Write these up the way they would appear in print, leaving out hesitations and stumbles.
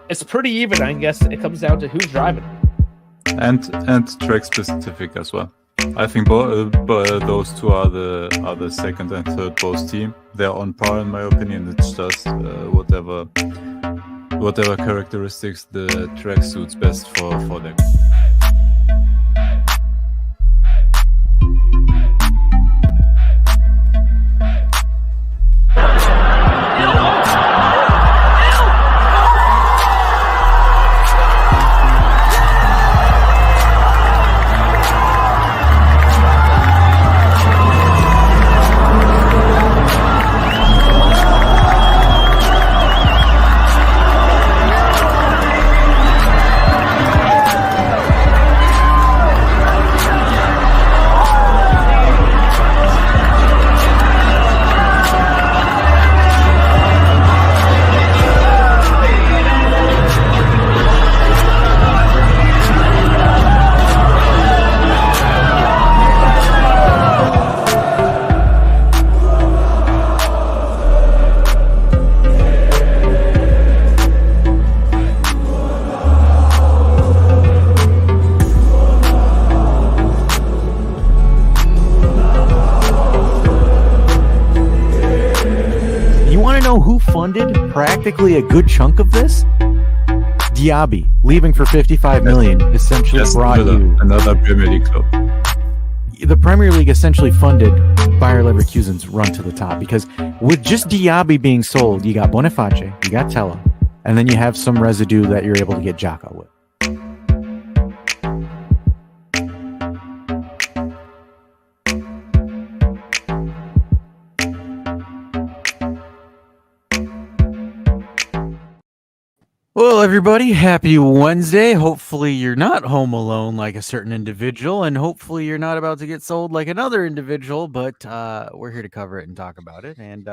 it's pretty even. I guess it comes down to who's driving. And track specific as well. I think those two are the second and third post team. They're on par in my opinion. It's just whatever characteristics the track suits best for them. Practically a good chunk of this. Diaby leaving for 55 million essentially brought another Premier League club. The Premier League essentially funded Bayer Leverkusen's run to the top, because with just Diaby being sold, you got Boniface, you got Tella, and then you have some residue that you're able to get Xhaka with. Well, everybody, happy Wednesday. Hopefully you're not home alone like a certain individual, and hopefully you're not about to get sold like another individual, but we're here to cover it and talk about it. And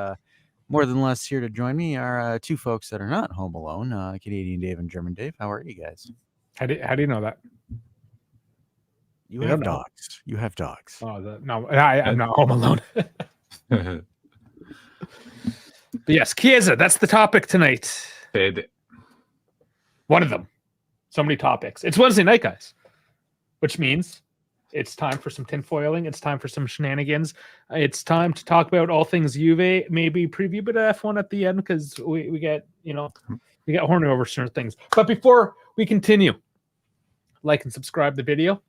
more than less, here to join me are two folks that are not home alone, Canadian Dave and German Dave. How are you guys? How do you know that? You have dogs. You have dogs. Oh, no, I'm not home alone. But yes, Chiesa, that's the topic tonight. One of them. So many topics. It's Wednesday night, guys, which means it's time for some tinfoiling. It's time for some shenanigans. It's time to talk about all things Juve, maybe preview a bit of F1 at the end, because we get horny over certain things. But before we continue, like and subscribe the video.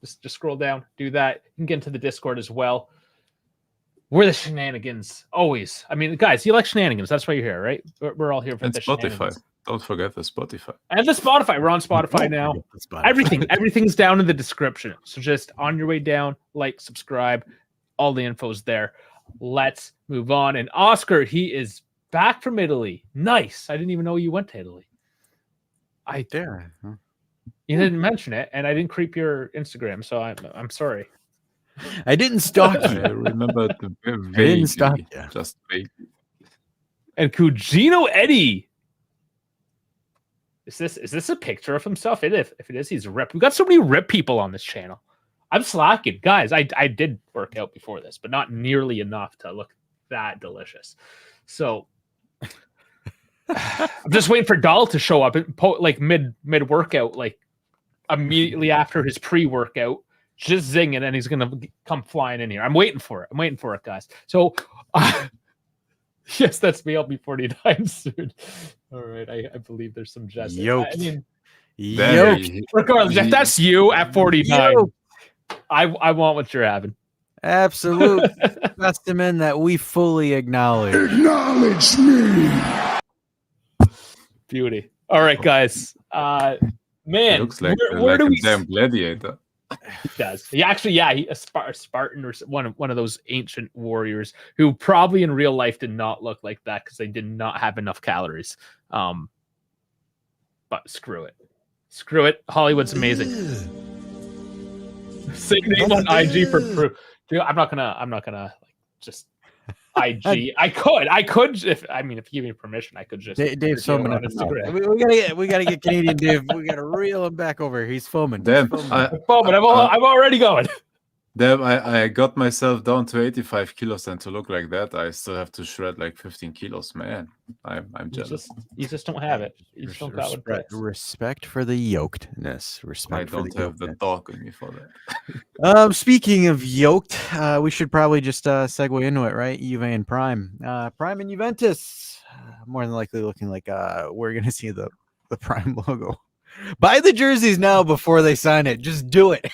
Just scroll down, do that. You can get into the Discord as well. We're the shenanigans, always. I mean, guys, you like shenanigans. That's why you're here, right? We're all here for the Spotify. Don't forget the Spotify. And the Spotify. We're on Spotify now. Everything's down in the description. So just on your way down, like, subscribe. All the info's there. Let's move on. And Oscar, he is back from Italy. Nice. I didn't even know you went to Italy. You didn't mention it, and I didn't creep your Instagram, so I'm sorry. I didn't stalk you. I remember the I didn't stalk you. Just vague. And Cugino Eddie. Is this a picture of himself? If it is, he's ripped. We've got so many ripped people on this channel. I'm slacking. Guys, I did work out before this, but not nearly enough to look that delicious. So I'm just waiting for Dahl to show up like mid workout, like immediately after his pre-workout, just zinging, and he's gonna come flying in here. I'm waiting for it, guys. So yes, that's me. I'll be 49 soon. All right, I believe there's some jest. I mean, regardless, if that's you at 49, I want what you're having. Absolute specimen that we fully acknowledge. Acknowledge me. Beauty. All right, guys. Man, it looks like where do we? Damn gladiator. It does. He actually, a Spartan or one of those ancient warriors who probably in real life did not look like that because they did not have enough calories. But screw it. Hollywood's amazing. Say name on IG for proof. Dude, I'm not gonna like just IG. I could if you give me permission, I could just Dave's foaming on Instagram. We gotta get Canadian Dave. We gotta reel him back over. He's foaming. Damn, I'm already going. Damn, I got myself down to 85 kilos, and to look like that, I still have to shred like 15 kilos. Man, I'm jealous. You just don't have it. You just Res- don't got what it respect, takes. respect for the yokedness. I Respect for the don't have the yokedness. dog in me for that. Speaking of yoked, we should probably just segue into it, right? Juve and Prime. Prime and Juventus. More than likely looking like we're gonna see the Prime logo. Buy the jerseys now before they sign it. Just do it.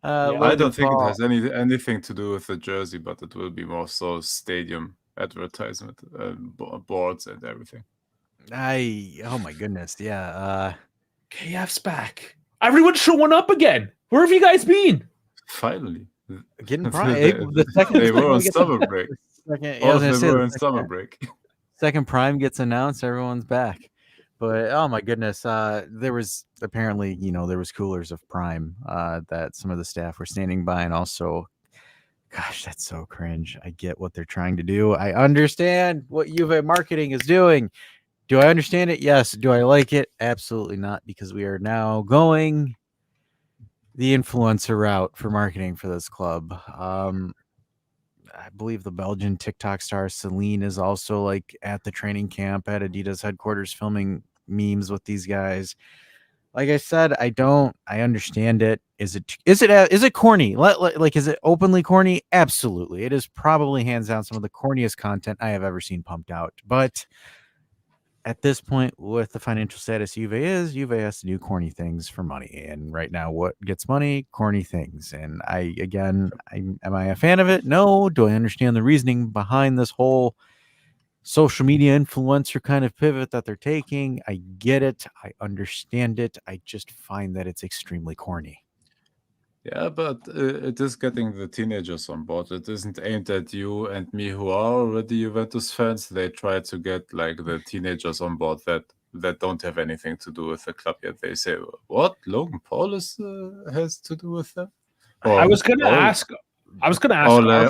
Yeah. I Logan don't think it Paul. has anything to do with the jersey, but it will be more so stadium advertisement, boards and everything. Oh my goodness, yeah. KF's back. Everyone's showing up again. Where have you guys been? Finally, Getting They- Prime. The second they were on gets summer break. Second, All I was of gonna them say were the in summer break. second Prime gets announced, everyone's back. But oh my goodness, there was apparently, there was coolers of Prime that some of the staff were standing by, and also, gosh, that's so cringe. I get what they're trying to do. I understand what Juve marketing is doing. Do I understand it? Yes. Do I like it? Absolutely not, because we are now going the influencer route for marketing for this club. I believe the Belgian TikTok star Celine is also like at the training camp at Adidas headquarters filming memes with these guys. Like I said, I understand it. Is it corny? Like, is it openly corny? Absolutely. It is probably hands down some of the corniest content I have ever seen pumped out. But at this point, with the financial status Juve has to do corny things for money. And right now, what gets money? Corny things. And am I a fan of it? No. Do I understand the reasoning behind this whole social media influencer kind of pivot that they're taking? I get it. I understand it. I just find that it's extremely corny. Yeah, but it is getting the teenagers on board. It isn't aimed at you and me who are already Juventus fans. They try to get like the teenagers on board that don't have anything to do with the club yet. They say, "What? Logan Paul has to do with that?" I was gonna ask.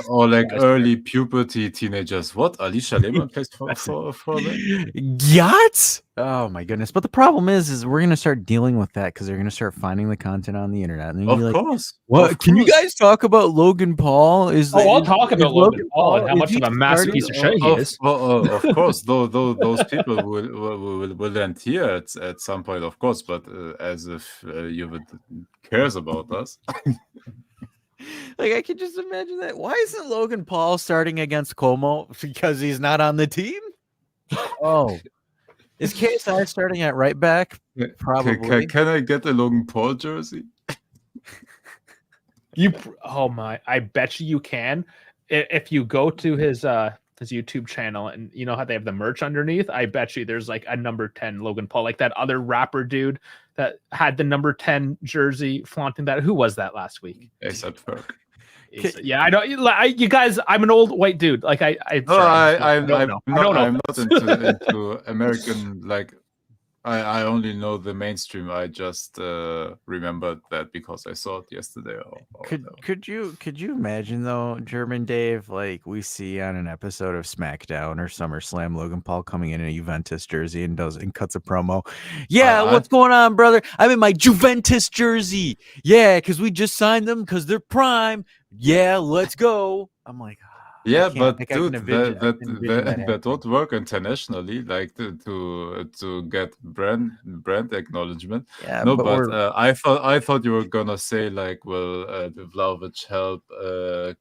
Or like guys early puberty teenagers. What? Alicia Lehmann plays for them? Yachts? Oh my goodness. But the problem is we're gonna start dealing with that because they're gonna start finding the content on the internet. And Of be like, course. what Of can you course. guys talk about Logan Paul? I'll talk about Logan Paul and how is much he of a starting- masterpiece of shit he is. Of course, those people will end here at some point, of course. But as if you would cares about us. Like, I can just imagine that. Why isn't Logan Paul starting against Como? Because he's not on the team? Oh. Is KSI starting at right back? Probably. Can I get a Logan Paul jersey? I bet you can. If you go to his YouTube channel and you know how they have the merch underneath, I bet you there's like a number 10 Logan Paul, like that other rapper dude that had the number 10 jersey flaunting that. Who was that last week? Except for Yeah, I don't. You guys, I'm an old white dude. Like I don't know. I'm not into American. Like I only know the mainstream. I just remembered that because I saw it yesterday. Could you imagine though, German Dave, like we see on an episode of SmackDown or SummerSlam, Logan Paul coming in a Juventus jersey and cuts a promo. Yeah, what's going on, brother? I'm in my Juventus jersey. Yeah, because we just signed them because they're prime. Yeah, let's go. I'm like, yeah, but dude, that would work internationally, like to get brand acknowledgement. Yeah, no, but I thought you were gonna say like, will Vlahovic help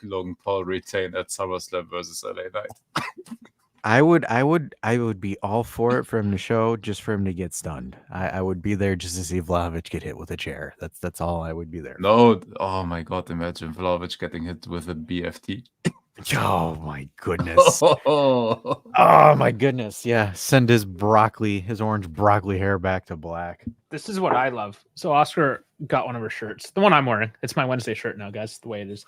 Logan Paul retain at SummerSlam versus LA Knight? I would be all for it for him to show, just for him to get stunned. I would be there just to see Vlahovic get hit with a chair. That's all I would be there. No, oh my god, imagine Vlahovic getting hit with a BFT. Oh my goodness. Oh my goodness. Yeah. Send his orange broccoli hair back to black. This is what I love. So Oscar got one of her shirts. The one I'm wearing. It's my Wednesday shirt now, guys. The way it is.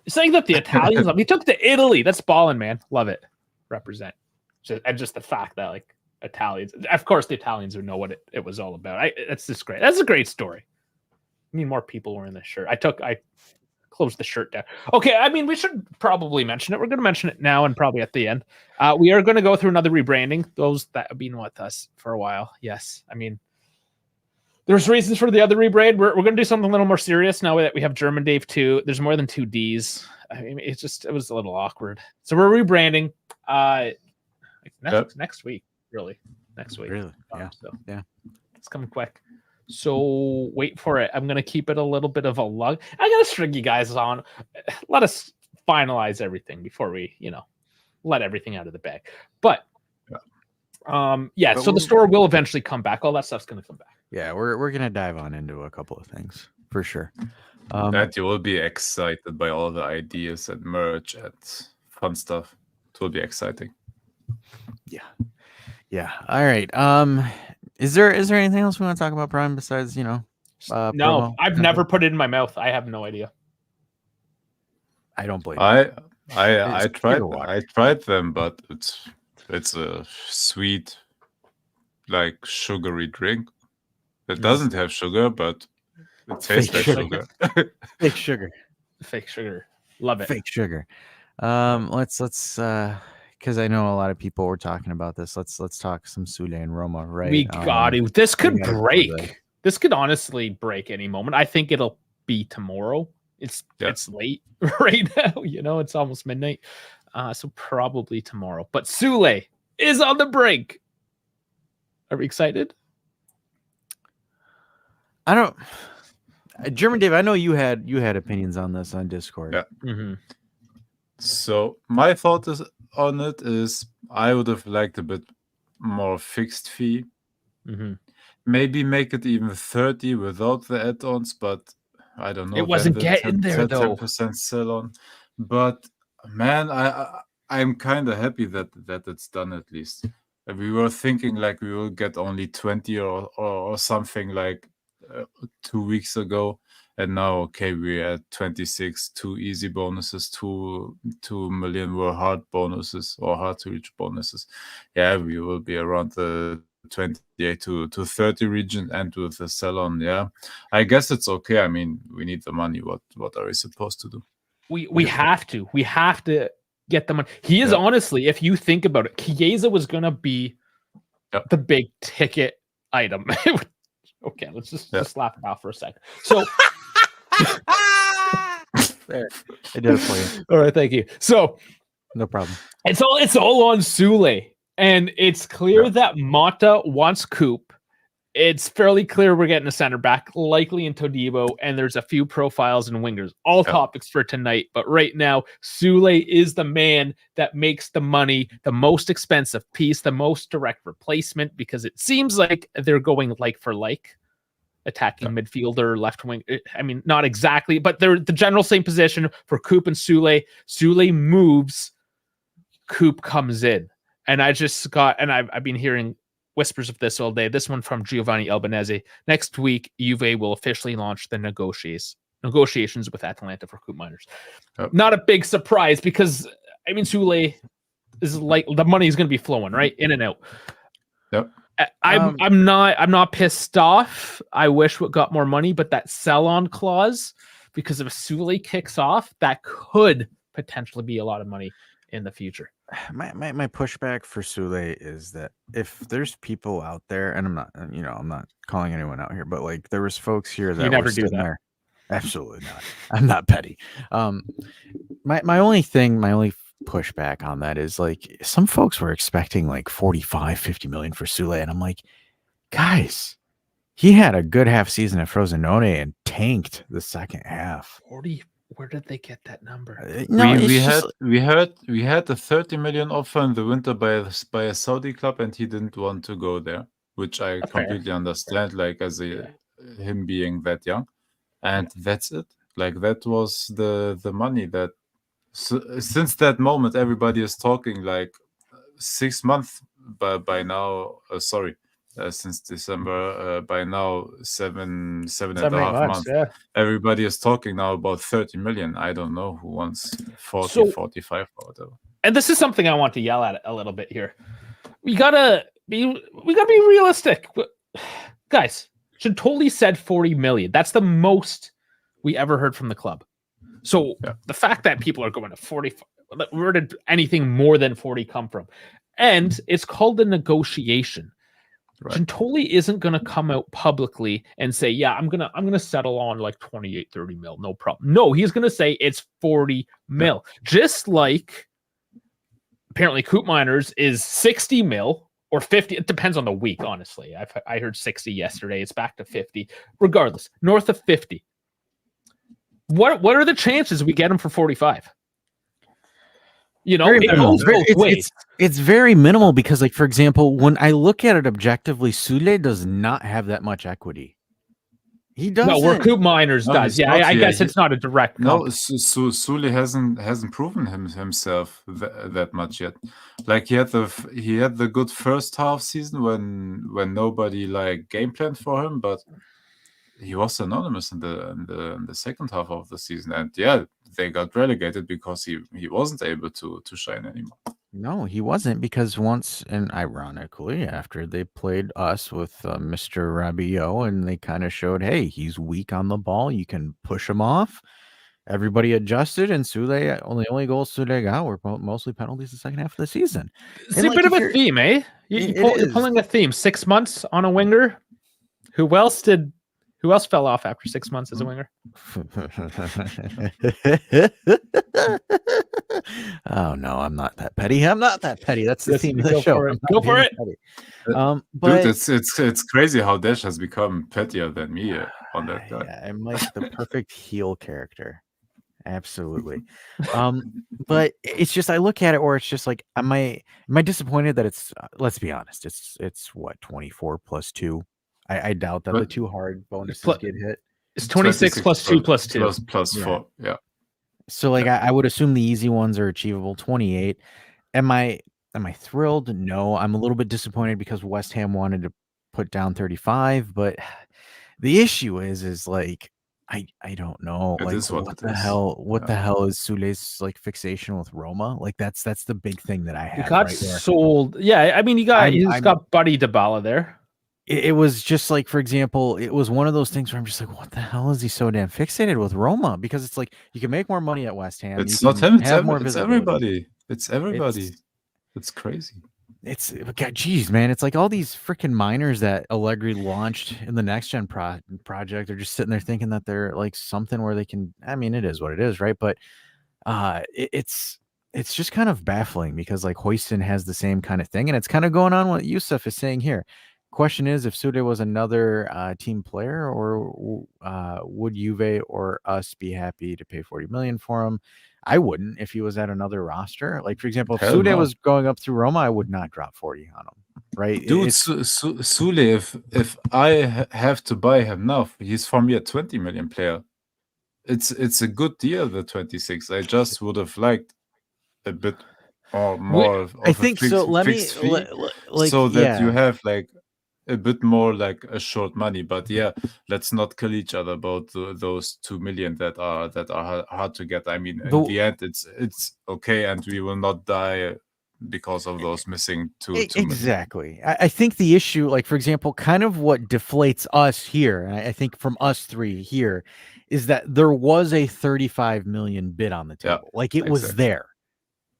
Saying that the Italians he took to Italy. That's ballin', man. Love it. Represent. And just the fact that like Italians, of course the Italians would know what it was all about. That's just great. That's a great story. I need more people wearing this shirt. I closed the shirt down. Okay, I mean, we should probably mention it. We're going to mention it now and probably at the end. We are going to go through another rebranding. Those that have been with us for a while. Yes. I mean, There's reasons for the other rebrand. We're going to do something a little more serious now that we have German Dave 2. There's more than 2 Ds. I mean, it was a little awkward. So we're rebranding next week, really. Next week. Really? Yeah. So yeah. It's coming quick. So wait for it. I'm going to keep it a little bit of a lug. I got to string you guys on. Let us finalize everything before we, let everything out of the bag. But so the store will eventually come back. All that stuff's going to come back. Yeah, we're gonna dive on into a couple of things for sure. That you will be excited by all the ideas and merch and fun stuff. It will be exciting. Yeah. All right. Is there anything else we want to talk about, Prime, besides No, promo? I've never put it in my mouth. I have no idea. I don't believe. I tried them, but it's a sweet, like sugary drink. It doesn't have sugar, but it tastes like sugar. Fake sugar. Fake sugar. Love it. Fake sugar. Let's because I know a lot of people were talking about this. Let's talk some Soulé and Roma, right? We got it. This could break. That. This could honestly break any moment. I think it'll be tomorrow. It's late right now. It's almost midnight. So probably tomorrow. But Soulé is on the brink. Are we excited? I don't. German Dave, I know you had opinions on this on Discord. Yeah. Mm-hmm. So my thought on it is I would have liked a bit more fixed fee. Mm-hmm. Maybe make it even 30 without the add-ons, but I don't know. It wasn't getting there though. 10% sell on. But man, I'm kind of happy that it's done at least. We were thinking like we will get only 20 or something like 2 weeks ago, and now we're at 26. 2 easy bonuses, 2 million were hard bonuses or hard to reach bonuses. Yeah, we will be around the 28 to 30 region, and with the sell on. Yeah, I guess it's okay. I mean, we need the money. What are we supposed to do? We have to get the money. He is honestly, if you think about it, Chiesa was gonna be the big ticket item. Okay, let's just laugh about for a second. So there, I did it for you. All right, thank you. So no problem. It's all on Soulé, and it's clear that Mata wants Koop. It's fairly clear we're getting a center back, likely in Todibo, and there's a few profiles and wingers. All topics for tonight, but right now, Soulé is the man that makes the money, the most expensive piece, the most direct replacement, because it seems like they're going like for like, attacking midfielder, left wing. I mean, not exactly, but they're the general same position for Koop and Soulé. Soulé moves, Koop comes in, and I've been hearing whispers of this all day. This one from Giovanni Albanese. Next week, Juve will officially launch the negotiations with Atalanta for Koop minors. Not a big surprise because Soulé is like the money is going to be flowing right in and out. Yep. I'm not pissed off. I wish we got more money, but that sell-on clause, because if Soulé kicks off, that could potentially be a lot of money in the future. My pushback for Soulé is that if there's people out there, and I'm not calling anyone out here, but like there was folks here that never were do sitting that. there. Absolutely not. I'm not petty. My only pushback on that is like some folks were expecting like 45-50 million for Soulé, and I'm like, guys, he had a good half season at Frosinone and tanked the second half. 40. Where did they get that number? No, we had a 30 million offer in the winter by a Saudi club, and he didn't want to go there, which I completely understand. Like as him being that young, and that's it. Like that was the money that. Since that moment, everybody is talking like 6 months by now. Since December, by now seven and a half months. Yeah. Everybody is talking now about 30 million. I don't know who wants 40, 45 or whatever. And this is something I want to yell at a little bit here. We gotta be realistic, guys. Chintoli said 40 million. That's the most we ever heard from the club. So the fact that people are going to 40, where did anything more than 40 come from? And it's called a negotiation. Right. Gentoli isn't going to come out publicly and say, yeah, I'm going to settle on like 28, 30 mil. No problem. No, he's going to say it's 40 mil. Just like apparently Koop Miners is 60 mil or 50. It depends on the week, honestly. I heard 60 yesterday. It's back to 50. Regardless, north of 50. What are the chances we get him for 45? You know, Very it minimal. goes both ways. It's very minimal because, like, for example, when I look at it objectively, Soulé does not have that much equity. He doesn't. No, where Koop Miners No, does. he's Yeah, not. I Yeah, guess it's not a direct No, comp. Soulé hasn't proven himself that much yet. Like he had the good first half season when nobody like game planned for him, but he was anonymous in the second half of the season, and yeah, they got relegated because he wasn't able to shine anymore. No, he wasn't, because once, and ironically, after they played us with Mr. Rabiot, and they kind of showed, hey, he's weak on the ball. You can push him off. Everybody adjusted, and Soulé, only goals Soulé got were mostly penalties the second half of the season. It's a bit of a theme, eh? You're pulling a theme. 6 months on a winger. Who else fell off after 6 months as a winger? Oh no, I'm not that petty. That's the theme of the show. Go for it. But Dude, it's crazy how Dash has become pettier than me on that guy. yeah, I'm like the perfect heel character. Absolutely. But it's just, I look at it where it's just like, am I disappointed that it's let's be honest, it's what, 24 plus 2. I doubt that the 2 hard bonuses get hit. It's 26 plus 2 plus 2. Plus 4. Yeah. So like I would assume the easy ones are achievable. 28. Am I thrilled? No. I'm a little bit disappointed because West Ham wanted to put down 35, but the issue is like I don't know. It like is what the hell is Soulé's like fixation with Roma? Like that's the big thing that I have. He got right there. sold. Yeah, I mean, he's got Buddy Dybala there. It was just like, for example, it was one of those things where I'm just like, what the hell is he so damn fixated with Roma? Because it's like you can make more money at West Ham. It's you not can him. have more It's visibility. everybody. It's everybody. It's crazy. It's God, geez, man. It's like all these freaking miners that Allegri launched in the next gen project. They're just sitting there thinking that they're like something where they can. I mean, it is what it is, right? But it's just kind of baffling because like Hoyston has the same kind of thing, and it's kind of going on what Yusuf is saying here. Question is, if Soulé was another team player, or would Juve or us be happy to pay 40 million for him? I wouldn't if he was at another roster. Like, for example, if Soulé was going up through Roma, I would not drop 40 on him. Right, dude. Soulé, if I have to buy him now, he's for me a 20 million player. It's a good deal. The 26. I just would have liked a bit or more. I think so. Let me like so that you have like a bit more like a short money, but yeah, let's not kill each other about those 2 million that are hard to get. I mean, in the end, it's okay, and we will not die because of those missing 2 exactly. I think the issue, like for example, kind of what deflates us here, and I think from us 3 here, is that there was a 35 million bid on the table. Like it was there.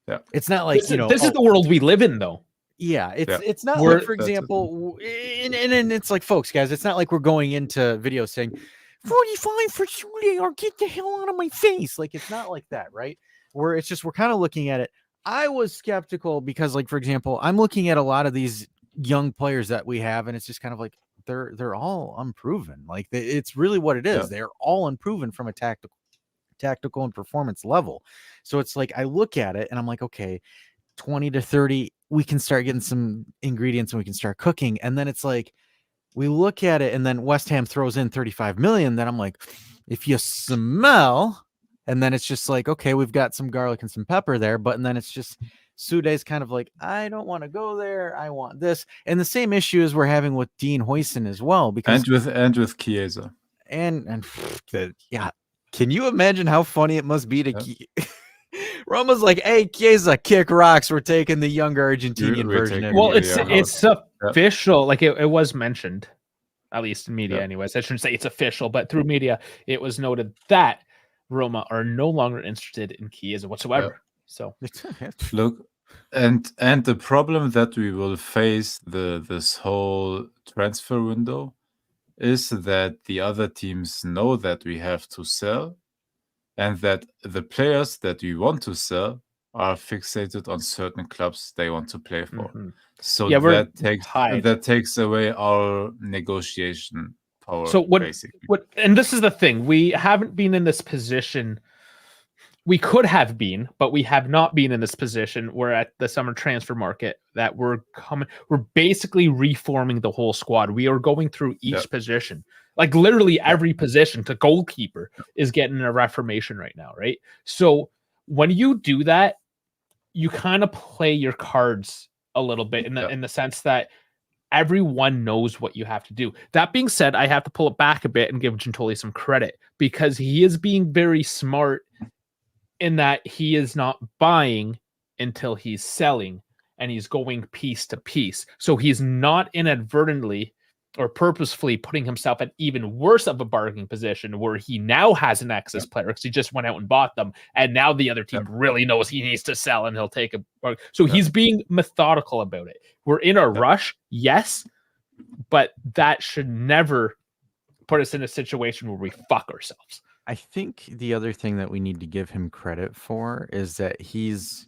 Yeah, it's not like this is the world we live in, though. Yeah, it's not like, for example, and it's like, folks, guys, it's not like we're going into videos saying 45 for Soulé or get the hell out of my face. Like, it's not like that, right? We're kind of looking at it. I was skeptical because, like, for example, I'm looking at a lot of these young players that we have, and it's just kind of like they're all unproven. Like, it's really what it is. Yeah. They're all unproven from a tactical and performance level. So it's like I look at it and I'm like, okay, 20 to 30, we can start getting some ingredients and we can start cooking. And then it's like, we look at it and then West Ham throws in 35 million. Then I'm like, if you smell, and then it's just like, okay, we've got some garlic and some pepper there. But and then it's just Soudé's kind of like, I don't want to go there. I want this. And the same issues we're having with Dean Hoyston as well. Because and with Chiesa. And yeah. Can you imagine how funny it must be to Roma's like, hey, Chiesa, kick rocks. We're taking the younger Argentinian version. Well, it's official. Like it was mentioned, at least in media anyways. I shouldn't say it's official, but through media, it was noted that Roma are no longer interested in Chiesa whatsoever. So look, And the problem that we will face this whole transfer window is that the other teams know that we have to sell, and that the players that we want to sell are fixated on certain clubs they want to play for. Mhm. So Yeah, we're that tied. takes away our negotiation power, So basically. and this is the thing, we haven't been in this position. We could have been, but we have not been in this position. We're at the summer transfer market that we're basically reforming the whole squad. We are going through each position. Like literally every position to goalkeeper is getting a reformation right now, right? So when you do that, you kind of play your cards a little bit in the sense that everyone knows what you have to do. That being said, I have to pull it back a bit and give Gintoli some credit because he is being very smart in that he is not buying until he's selling and he's going piece to piece. So he's not inadvertently or purposefully putting himself at even worse of a bargaining position where he now has an excess player because he just went out and bought them. And now the other team really knows he needs to sell and he'll take a. So he's being methodical about it. We're in a rush, yes, but that should never put us in a situation where we fuck ourselves. I think the other thing that we need to give him credit for is that he's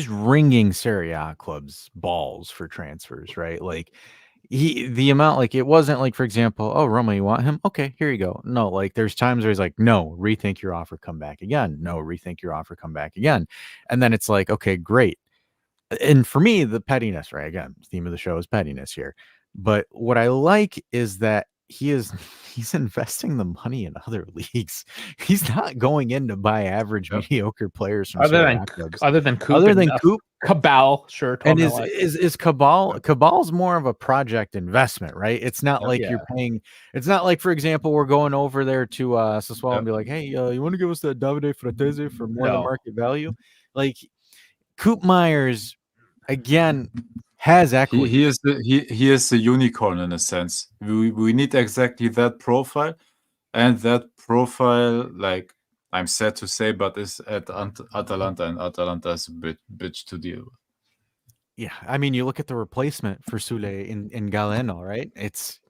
ringing Serie A clubs balls for transfers, right? Like the amount, like it wasn't like, for example, oh, Roma, you want him? Okay, here you go. No, like there's times where he's like, no, rethink your offer, come back again. No, rethink your offer, come back again. And then it's like, okay, great. And for me, the pettiness, right? Again, the theme of the show is pettiness here. But what I like is that he's investing the money in other leagues. He's not going in to buy average mediocre players from other than Koop, Cabal, sure. And is Cabal's more of a project investment, right? It's not like you're paying. It's not like, for example, we're going over there to Sassuolo and be like, hey, you want to give us that Davide Fratese for more than market value? Like Koop Myers, again, has equity. He is a unicorn in a sense. We need exactly that profile, and that profile, like I'm sad to say, but is at Atalanta, and Atalanta is a bitch to deal with. Yeah, I mean, you look at the replacement for Soulé in Galeno, right? It's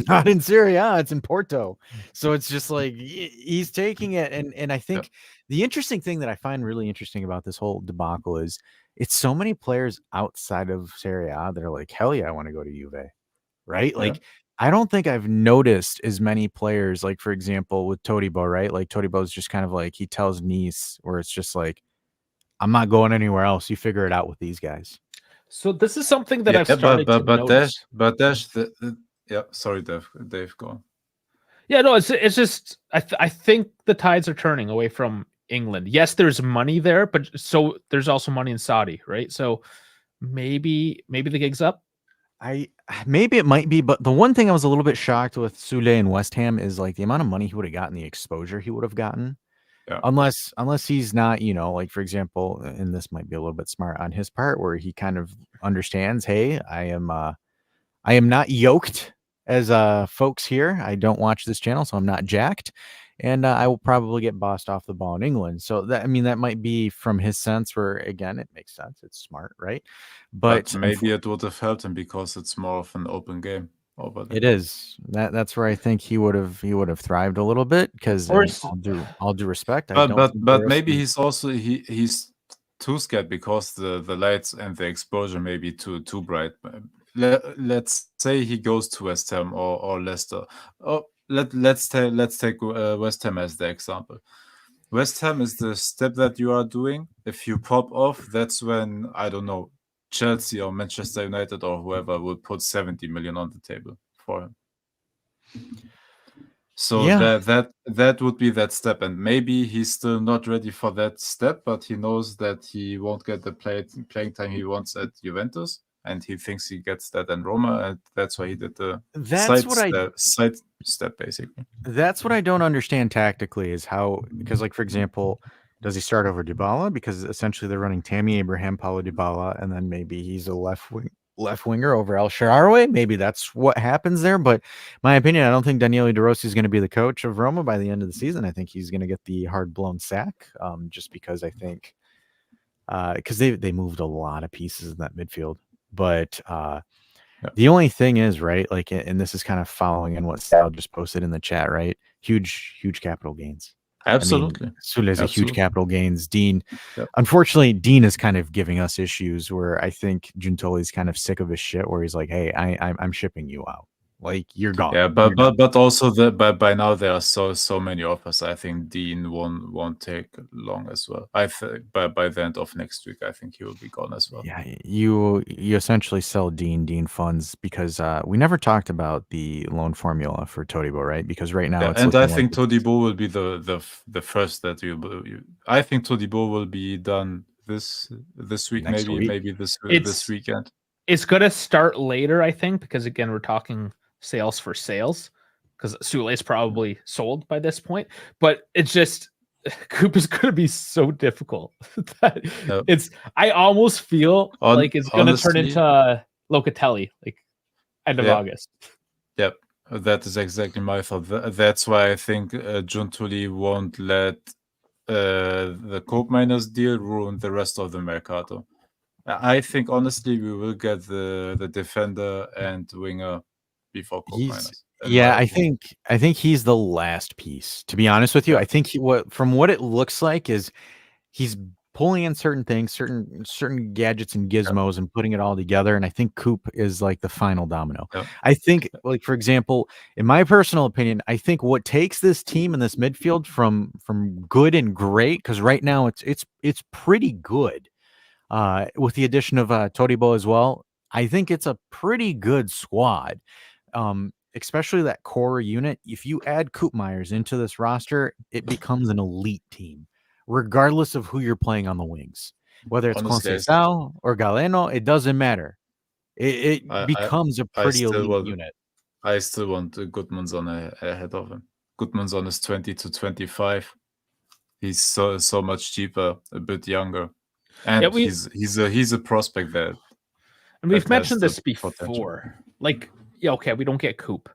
not in Serie A, it's in Porto. So it's just like he's taking it, and I think the interesting thing that I find really interesting about this whole debacle is it's so many players outside of Serie A that are like, hell yeah, I want to go to Juve, right? Like I don't think I've noticed as many players, like for example with Todibo, right? Like Todibo's just kind of like he tells Nice, where it's just like, I'm not going anywhere else. You figure it out with these guys. So this is something that I've started to notice. Sorry, Dave, go on. Yeah, no, it's just I think the tides are turning away from England. Yes, there's money there, but so there's also money in Saudi, right? So maybe the gig's up. Maybe it might be, but the one thing I was a little bit shocked with Soulé and West Ham is like the amount of money he would have gotten, the exposure he would have gotten. Yeah. Unless he's not, like for example, and this might be a little bit smart on his part, where he kind of understands, hey, I am not yoked as folks here. I don't watch this channel, so I'm not jacked, and I will probably get bossed off the ball in England. So that might be from his sense, where again it makes sense. It's smart, right? But maybe it would have helped him because it's more of an open game. It is that's where I think he would have thrived a little bit, because I'll do respect. But maybe he's also he's too scared because the lights and the exposure may be too bright. Let's say he goes to West Ham or Leicester. Let's take West Ham as the example. West Ham is the step that you are doing. If you pop off, that's when, I don't know, Chelsea or Manchester United or whoever will put 70 million on the table for him. So that would be that step, and maybe he's still not ready for that step, but he knows that he won't get the playing time he wants at Juventus, and he thinks he gets that in Roma, and that's why he did the side step basically. That's what I don't understand tactically, is how, because like for example, does he start over Dybala? Because essentially they're running Tammy Abraham, Paulo Dybala, and then maybe he's a left winger over El Shaarawy. Maybe that's what happens there. But my opinion, I don't think Daniele De Rossi is going to be the coach of Roma by the end of the season. I think he's going to get the hard blown sack, just because I think because they moved a lot of pieces in that midfield. But the only thing is, right, like, and this is kind of following in what Sal just posted in the chat, right? Huge capital gains. Absolutely. I mean, Soulé is a huge capital gains. Dean, Yep. unfortunately, Dean is kind of giving us issues where I think Giuntoli's kind of sick of his shit, where he's like, "Hey, I'm shipping you out. Like, you're gone." Yeah, You're done." but also by now there are so many offers. I think Dean won't take long as well. I think by the end of next week, I think he will be gone as well. Yeah, you essentially sell Dean funds because we never talked about the loan formula for Todibo, right? Because right now Yeah, it's and I looking think like Todibo will be the first that I think Todibo will be done this week, Next week. maybe this weekend. It's gonna start later, I think, because again, we're talking sales for sales, because Soulé is probably sold by this point. But it's just Koop is gonna be so difficult that Yep. I almost feel like it's gonna turn Honestly, into Locatelli, like end of Yep. August. Yep, that is exactly my thought. That's why I think Giuntoli won't let the Koop miners deal ruin the rest of the mercato. I think honestly we will get the defender and winger before Koop miners. Yeah, I think he's the last piece. To be honest with you, Yeah. I think from what it looks like is he's pulling in certain things, certain gadgets and gizmos, and putting it all together. And I think Koop is like the final domino. Yep. I think, like, for example, in my personal opinion, I think what takes this team in this midfield from good and great, because right now it's pretty good. With the addition of Todibo as well, I think it's a pretty good squad. Especially that core unit. If you add Koop Myers into this roster, it becomes an elite team, regardless of who you're playing on the wings. Whether it's Honestly, Conceição or Galeno, it doesn't matter. It I- becomes a I pretty still elite want- unit. I still want Gudmundsson ahead of him. Gudmundsson is 20 to 25. He's so much cheaper, a bit younger, and he's a prospect there. And we've that mentioned has this the potential. before. Like, yeah, okay, we don't get Koop.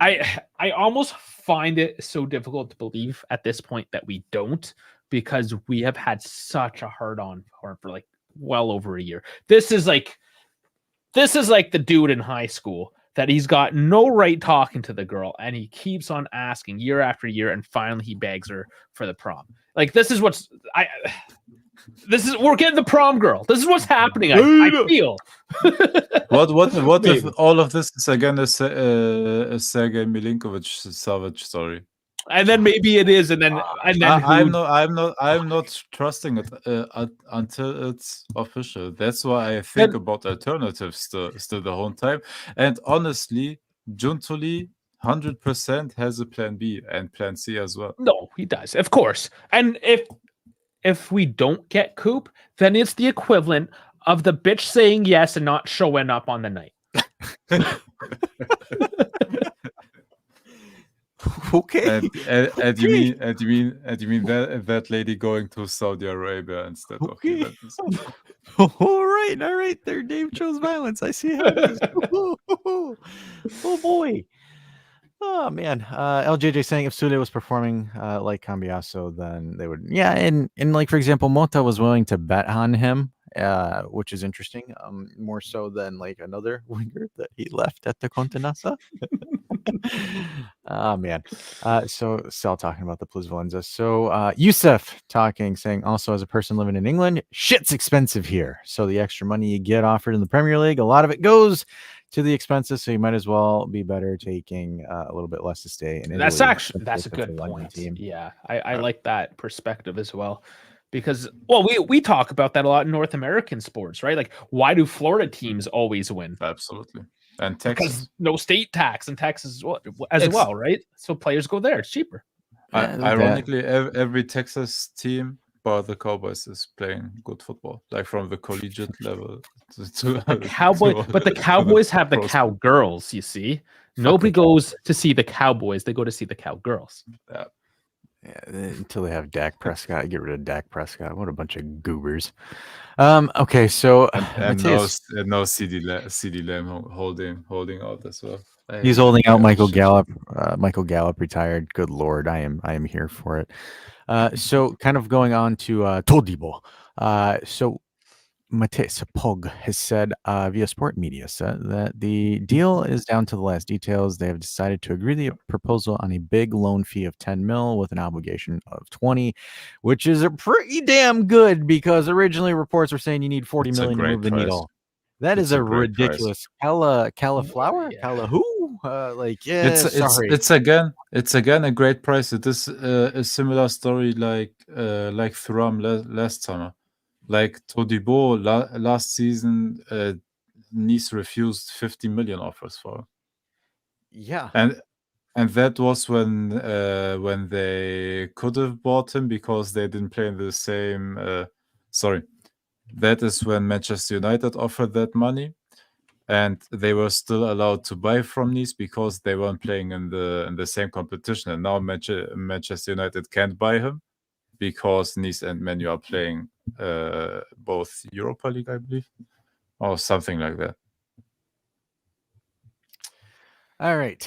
I almost find it so difficult to believe at this point that we don't, because we have had such a hard on for like well over a year. This is like the dude in high school that he's got no right talking to the girl, and he keeps on asking year after year, and finally he begs her for the prom. Like, this is we're getting the prom girl. This is what's happening. I feel. What if Maybe. all of this is again a Sergei Milinkovic Savage story? And then maybe it is, and then I'm not trusting it until it's official. That's why I think about alternatives still the whole time. And honestly, Giuntoli 100% has a plan B and plan C as well. No, he does, of course. And if we don't get Koop, then it's the equivalent of the bitch saying yes and not showing up on the night. Okay. And you mean that lady going to Saudi Arabia instead of Juventus? All right. There, Dave chose violence. I see how it is. Oh boy. Oh man. LJJ saying if Soulé was performing like Cambiasso, then they would. Yeah, and like, for example, Mota was willing to bet on him, which is interesting. More so than like another winger that he left at the Contenassa. Oh man. So Sal talking about the Plus Valenza. So Yusuf saying also, as a person living in England, shit's expensive here. So the extra money you get offered in the Premier League, a lot of it goes to the expenses. So you might as well be better taking a little bit less to stay in Italy. That's a good point. Yeah, I like that perspective as well. Because, well, we talk about that a lot in North American sports, right? Like, why do Florida teams always win? Absolutely. And Texas. Because no state tax in Texas as well, right? So players go there. It's cheaper. Ironically, every Texas team but the Cowboys is playing good football, like from the collegiate level to but the Cowboys have the cowgirls, you see. Nobody goes to see the Cowboys. They go to see the cowgirls. Yeah. Yeah, until they have Dak Prescott. Get rid of Dak Prescott. What a bunch of goobers. Okay, so and no CD Lamb holding out as well. He's holding out Michael Gallup. Michael Gallup retired. Good Lord, I am here for it. So kind of going on to Todibo. So Matisse Pog has said via Sport Media said that the deal is down to the last details. They have decided to agree the proposal on a big loan fee of 10 mil with an obligation of 20, which is a pretty damn good because originally reports were saying you need 40 It's a million to great move the price. needle. That It's is a a great price. ridiculous cauliflower, Yeah. cala who? Sorry. It's again a great price. It is a similar story like Thuram last summer. Like Todibo last season, Nice refused 50 million offers for him. Yeah. And that was when they could have bought him because they didn't play in the same. That is when Manchester United offered that money, and they were still allowed to buy from Nice because they weren't playing in the same competition. And now Manchester United can't buy him because Nice and Man U are playing both Europa League, I believe, or something like that. All right.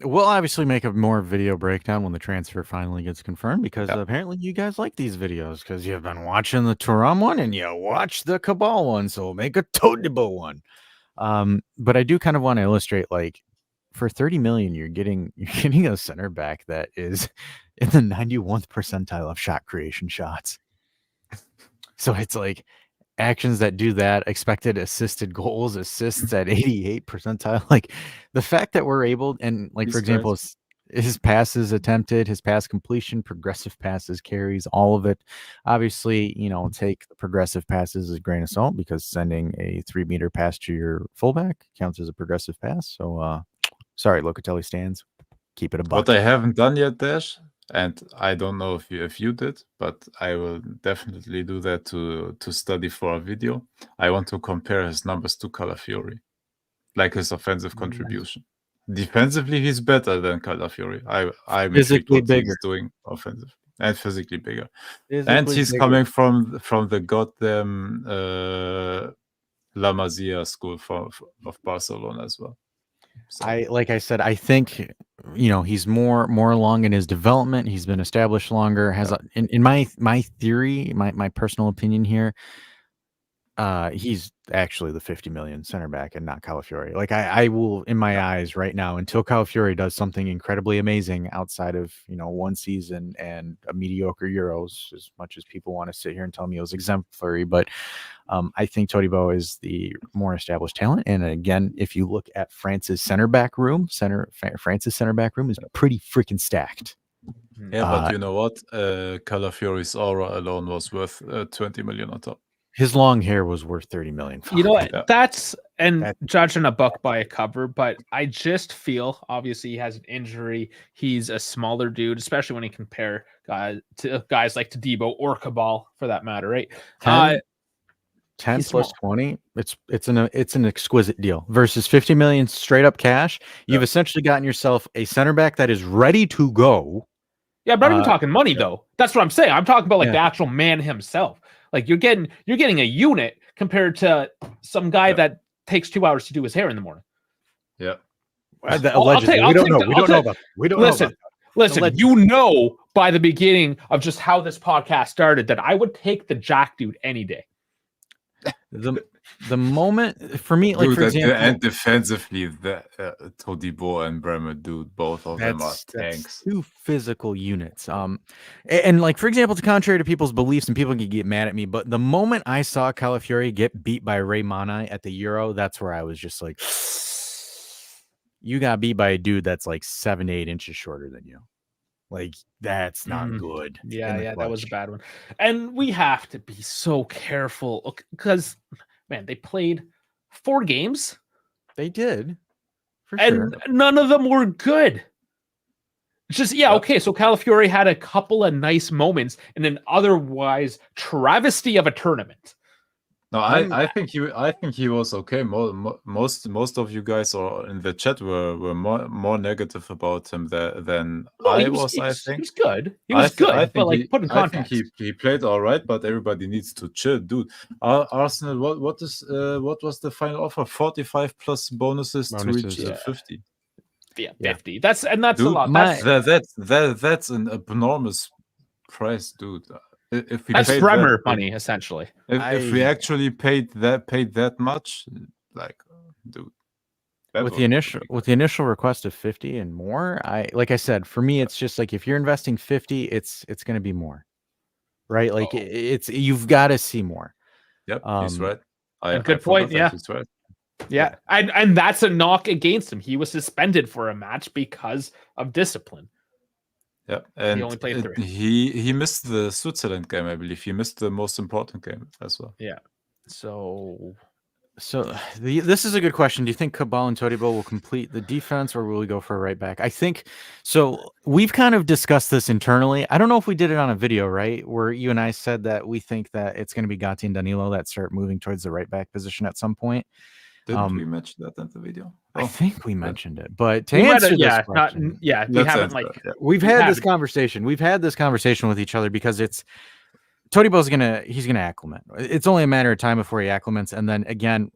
We'll obviously make a more video breakdown when the transfer finally gets confirmed because apparently you guys like these videos because you've been watching the Thuram one and you watch the Cabal one, so we'll make a Todibo one. But I do kind of want to illustrate, like, for 30 million, you're getting a center back that is in the 91th percentile of shot creation shots. So it's like actions that do that, expected assisted goals, assists at 88 percentile. Like the fact that we're able, and like, for example, his passes attempted, his pass completion, progressive passes, carries, all of it. Obviously, take the progressive passes as a grain of salt because sending a 3-meter pass to your fullback counts as a progressive pass. So, sorry, Locatelli stands. Keep it a buck. What I haven't done yet, Dash, and I don't know if you did, but I will definitely do that to study for a video. I want to compare his numbers to Calafiori, like his offensive contribution. Defensively, he's better than Calafiori. I'm intrigued what he's doing offensively and physically bigger. And he's coming from the goddamn La Masia school of Barcelona as well. So. I think he's more along in his development. He's been established longer. In my theory, my personal opinion here, he's actually the 50 million center back and not Calafiori. Like I will, in my eyes right now, until Calafiori does something incredibly amazing outside of one season and a mediocre Euros, as much as people want to sit here and tell me it was exemplary, but I think Todibo is the more established talent. And again, if you look at France's center back room is pretty freaking stacked. Yeah, but you know what? Calafiori's aura alone was worth 20 million on top. His long hair was worth 30 million. You know what? That's judging a book by a cover, but I just feel obviously he has an injury. He's a smaller dude, especially when you compare guys like Todibo or Cabal for that matter, right? 10 plus 20. It's an exquisite deal versus 50 million straight up cash. You've essentially gotten yourself a center back that is ready to go. Yeah, I'm not even talking money though. That's what I'm saying. I'm talking about like the actual man himself. Like you're getting a unit compared to some guy that takes 2 hours to do his hair in the morning. Yeah. Allegedly, we don't know. Listen, by the beginning of just how this podcast started that I would take the Jack dude any day. The moment for me, like, for example, and defensively, the Todibo and Bremer, dude, both of them are tanks. Two physical units. And like, for example, to contrary to people's beliefs, and people can get mad at me, but the moment I saw Calafiori get beat by Ray Mana at the Euro, that's where I was just like, you got beat by a dude that's like 7 to 8 inches shorter than you. Like, that's not good. Yeah, that was a bad one. And we have to be so careful because, man, they played 4 games. They did. And none of them were good. Just, okay, so Calafiori had a couple of nice moments in an otherwise travesty of a tournament. No, I think he was okay. Most of you guys in the chat were more negative about him than I was. I think he was good. He was good, but like put in context, I think he played all right. But everybody needs to chill, dude. Arsenal, what was the final offer? 45 plus bonuses to reach 50. Yeah, 50. That's dude, a lot. That's an enormous price, dude. if we That's paid Bremer that, money, essentially. if we actually paid that much, like, dude, that with would the be initial pretty with the initial request of 50 and more, like I said, for me, it's just like if you're investing 50, it's going to be more, right? Like it's you've got to see more. good. Yep, he's right. And good point, yeah. He's right. Yeah, and that's a knock against him. He was suspended for a match because of discipline. Yeah, and He only played 3. He missed the Switzerland game, I believe. He missed the most important game as well. Yeah. So this is a good question. Do you think Cabal and Todibo will complete the defense, or will we go for a right back? I think so. We've kind of discussed this internally. I don't know if we did it on a video, right? Where you and I said that we think that it's going to be Gatti and Danilo that start moving towards the right back position at some point. Didn't we mention that in the video? I think we mentioned it, but to we answer might have, this question, we haven't we've had this conversation. We've had this conversation with each other because it's Todibo's he's gonna acclimate. It's only a matter of time before he acclimates, and then again,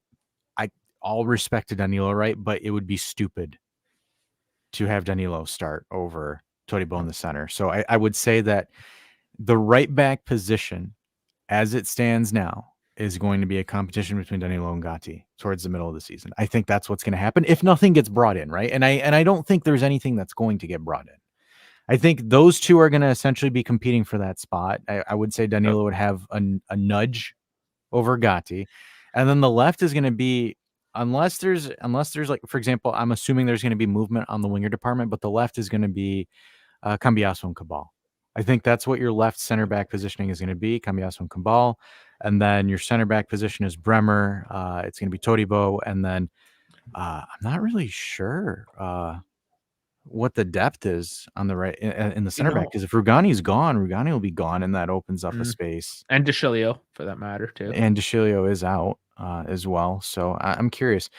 all respect to Danilo, right? But it would be stupid to have Danilo start over Todibo in the center. So I would say that the right back position, as it stands now, is going to be a competition between Danilo and Gatti towards the middle of the season. I think that's what's going to happen if nothing gets brought in, right? And I don't think there's anything that's going to get brought in. I think those two are going to essentially be competing for that spot. I would say Danilo would have a nudge over Gatti, and then the left is going to be unless there's like, for example, I'm assuming there's going to be movement on the winger department, but the left is going to be Cambiasso and Cabal. I think that's what your left center back positioning is going to be, Cambiasso and Cabal. And then your center back position is Bremer. It's going to be Todibo. And then I'm not really sure what the depth is on the right in the center back. Because if Rugani's gone, Rugani will be gone, and that opens up a space. And DeCilio, for that matter, too. And DeCilio is out as well. So I'm curious.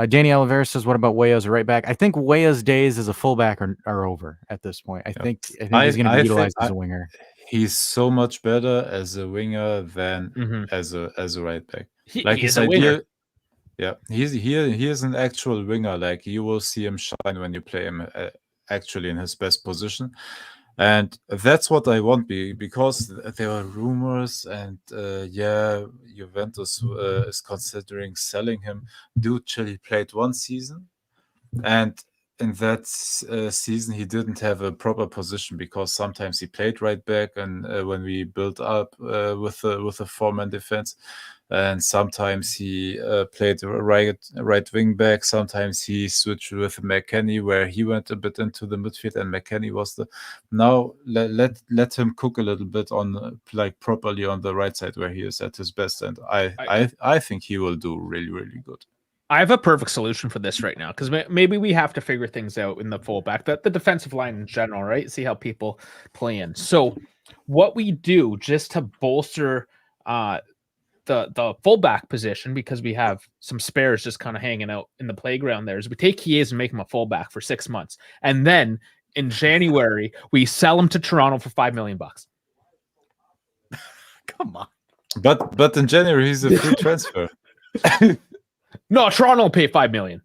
Danny Oliveira says, what about Weah as a right back? I think Weah's days as a fullback are over at this point. I think he's going to be utilized as a winger. He's so much better as a winger than as a right back. He his idea, yeah, he is an actual winger. Like, you will see him shine when you play him actually in his best position, and that's what I want. Because there are rumors, and Juventus is considering selling him. Dude, Chile played 1 season, and in that season he didn't have a proper position, because sometimes he played right back, and when we built up with a 4-man defense, and sometimes he played right wing back. Sometimes he switched with McKennie, where he went a bit into the midfield, and McKennie was now let him cook a little bit on properly on the right side, where he is at his best, and I think he will do really, really good. I have a perfect solution for this right now, because maybe we have to figure things out in the fullback, the defensive line in general, right? See how people play in. So what we do just to bolster the fullback position, because we have some spares just kind of hanging out in the playground there, is we take Chiesa and make him a fullback for 6 months. And then in January, we sell him to Toronto for $5 million. Come on. But in January, he's a free transfer. No, Toronto will pay $5 million.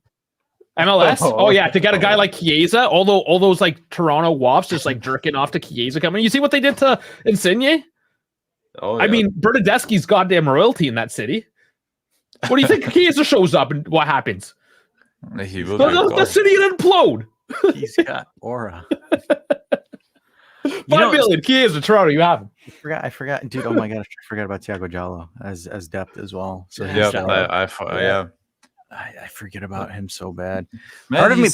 MLS? Oh yeah, to get a guy like Chiesa, all those like Toronto wops just like jerking off to Chiesa coming. You see what they did to Insigne? Oh, yeah. I mean, Bernadeschi's goddamn royalty in that city. What do you think? Chiesa shows up and what happens? He will the city will implode. He's got aura. $5 million. Chiesa, Toronto, you have him. I forgot, dude. Oh my gosh, I forgot about Thiago Giallo as depth as well. So I forget about him so bad. Man, part of me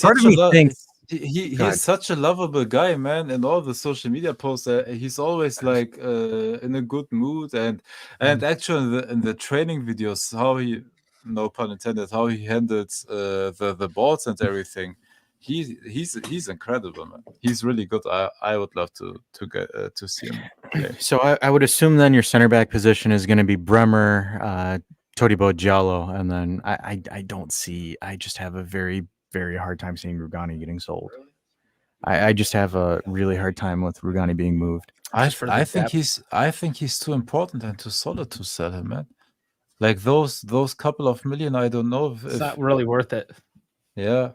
thinks he's such a lovable guy, man. And all the social media posts, he's always like in a good mood, and actually in the training videos, how he, no pun intended, how he handles the balls and everything. He's incredible, man. He's really good. I would love to get to see him play. So I would assume then your center back position is going to be Bremer, Todibo, Giallo, and then I just have a very, very hard time seeing Rugani getting sold. I just have a really hard time with Rugani being moved. I think he's too important and too solid to sell him, man. Like those couple of million, I don't know if it's not really worth it. Yeah.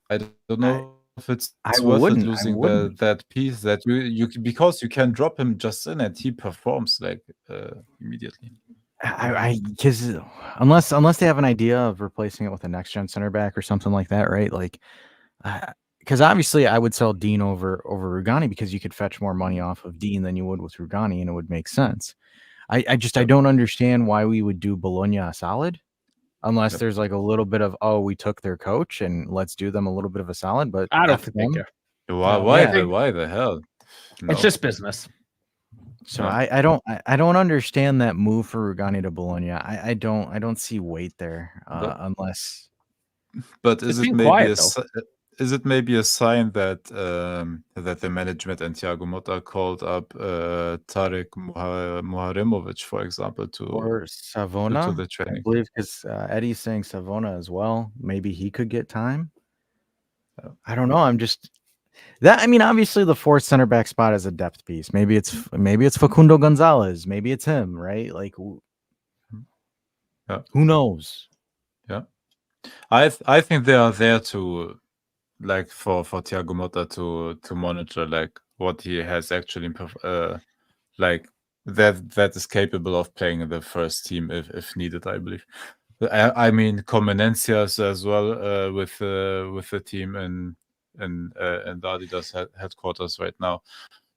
I don't know it's I worth it wouldn't. I losing wouldn't. that piece that you because you can drop him just in and he performs like immediately. Because unless they have an idea of replacing it with a next gen center back or something like that, right? Like, because obviously I would sell Dean over Rugani because you could fetch more money off of Dean than you would with Rugani, and it would make sense. I don't understand why we would do Bologna a solid unless there's like a little bit of, oh, we took their coach and let's do them a little bit of a solid. But I don't F think they them. care. Why the hell? No. It's just business. So No. I don't understand that move for Rugani to Bologna. I don't see weight there unless. But is It's it been maybe quiet, is it maybe a sign that that the management and Thiago Motta called up Tarek Muharimovic, for example, Or Savona, to the I training? believe, because Eddie's saying Savona as well. Maybe he could get time. I don't know. I'm just that. I mean, obviously, the fourth center back spot is a depth piece. Maybe it's Facundo Gonzalez. Maybe it's him, right? Like, who knows? Yeah, I think they are there to like for Thiago Motta to monitor like what he has actually like that is capable of playing in the first team if needed. I believe. I mean, Comenencias as well with the team in the Adidas headquarters right now.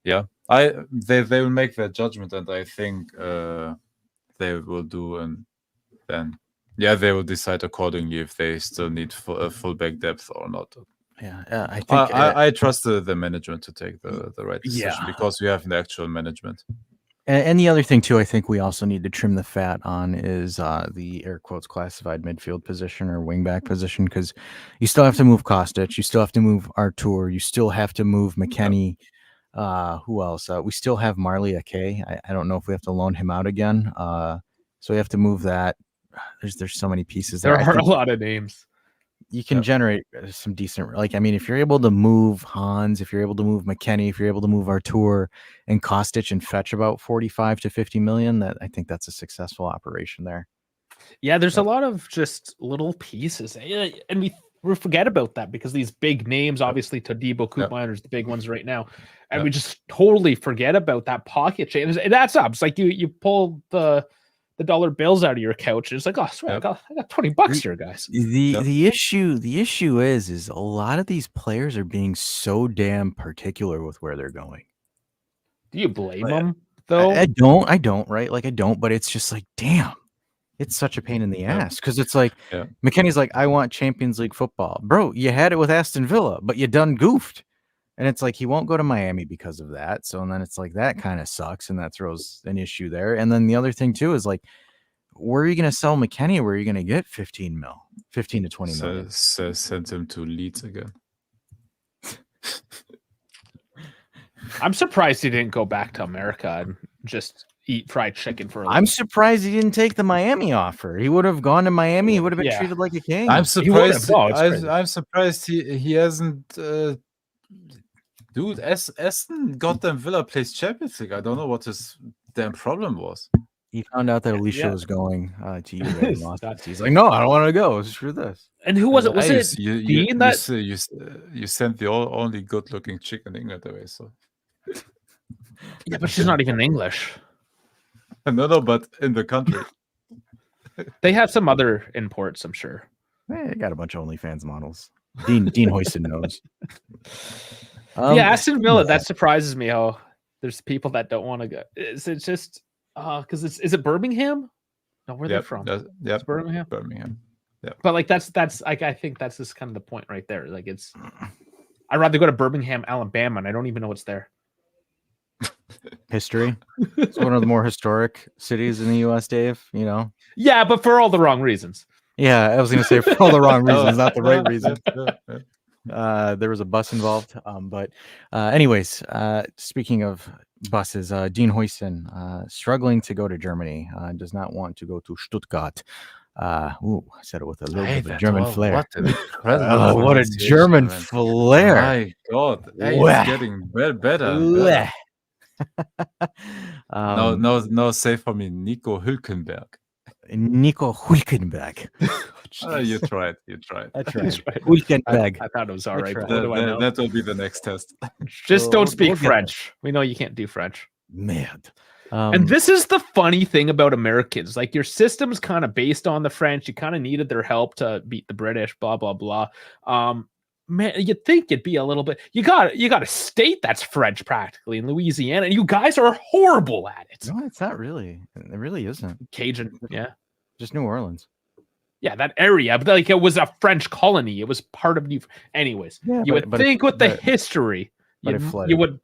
Yeah, they will make their judgment, and I think they will do, and then they will decide accordingly if they still need fullback depth or not. Yeah, I think I trust the management to take the right decision because we have an actual management. And the other thing too, I think we also need to trim the fat on is the air quotes classified midfield position or wingback position, because you still have to move Kostic, you still have to move Artur, you still have to move McKennie. Who else? We still have Marley Ake. I don't know if we have to loan him out again. So we have to move that. There's so many pieces there. There are a lot of names. You can generate some decent, like, I mean, if you're able to move Hans, if you're able to move McKennie, if you're able to move Artur and Kostic and fetch about 45 to 50 million, I think that's a successful operation there. Yeah, there's a lot of just little pieces, and we forget about that because these big names, obviously Todibo, Koop Miners, the big ones right now, and we just totally forget about that pocket change. And that's up. It's like you pull the dollar bills out of your couch. And it's like, oh, swear, I got $20 here, guys. The issue is a lot of these players are being so damn particular with where they're going. Do you blame them though? I don't, right? Like I don't, but it's just like, damn, it's such a pain in the ass because it's like McKennie's like, I want Champions League football, bro. You had it with Aston Villa, but you done goofed. And it's like he won't go to Miami because of that. So and then it's like that kind of sucks, and that throws an issue there. And then the other thing too is like, where are you going to sell McKennie? Where are you going to get 15 to 20 million? Send him to Leeds again. I'm surprised he didn't go back to America and just eat fried chicken for a I'm surprised he didn't take the Miami offer. He would have gone to Miami. He would have been treated like a king. I'm surprised. I'm surprised he hasn't. Dude, Aston got them Villa plays Champions League. I don't know what his damn problem was. He found out that Alicia was going to you. He's like, no, I don't want to go. Screw this. And who was it? Was it Dean that you sent the only good-looking chick in England away? So yeah, but she's not even English. No, but in the country, they have some other imports, I'm sure. They got a bunch of OnlyFans models. Dean Hoyston knows. Yeah, Aston Villa. That surprises me. How there's people that don't want to go. Is it just because is it Birmingham? No, where they're from? Yeah, Birmingham. Yeah, but like that's like I think that's just kind of the point right there. Like I'd rather go to Birmingham, Alabama, and I don't even know what's there. History. It's one of the more historic cities in the U.S., Dave. You know. Yeah, but for all the wrong reasons. Yeah, I was going to say for all the wrong reasons, not the right reason. There was a bus involved. But anyways, speaking of buses, Dean Hoyston struggling to go to Germany, does not want to go to Stuttgart. I said it with a little bit of a German flair. What a German flair. My God. It's getting better. No, say for me, Nico Hülkenberg. Nico Hülkenberg. You jeez. tried. You tried. I He's tried. right. Weekend bag. I thought it was all I right. tried. But what do I know? That will be the next test. Just don't We'll speak get there. French. We know you can't do French. Mad. And this is the funny thing about Americans. Like your system's kind of based on the French. You kind of needed their help to beat the British, blah, blah, blah. Man, you'd think it'd be a little bit. You got a state that's French practically in Louisiana, and you guys are horrible at it. No, it's not really. It really isn't. Cajun, yeah. Just New Orleans. Yeah, that area, but like it was a French colony. It was part of New. Anyways, Yeah, you would think with the history, but it you flooded. would.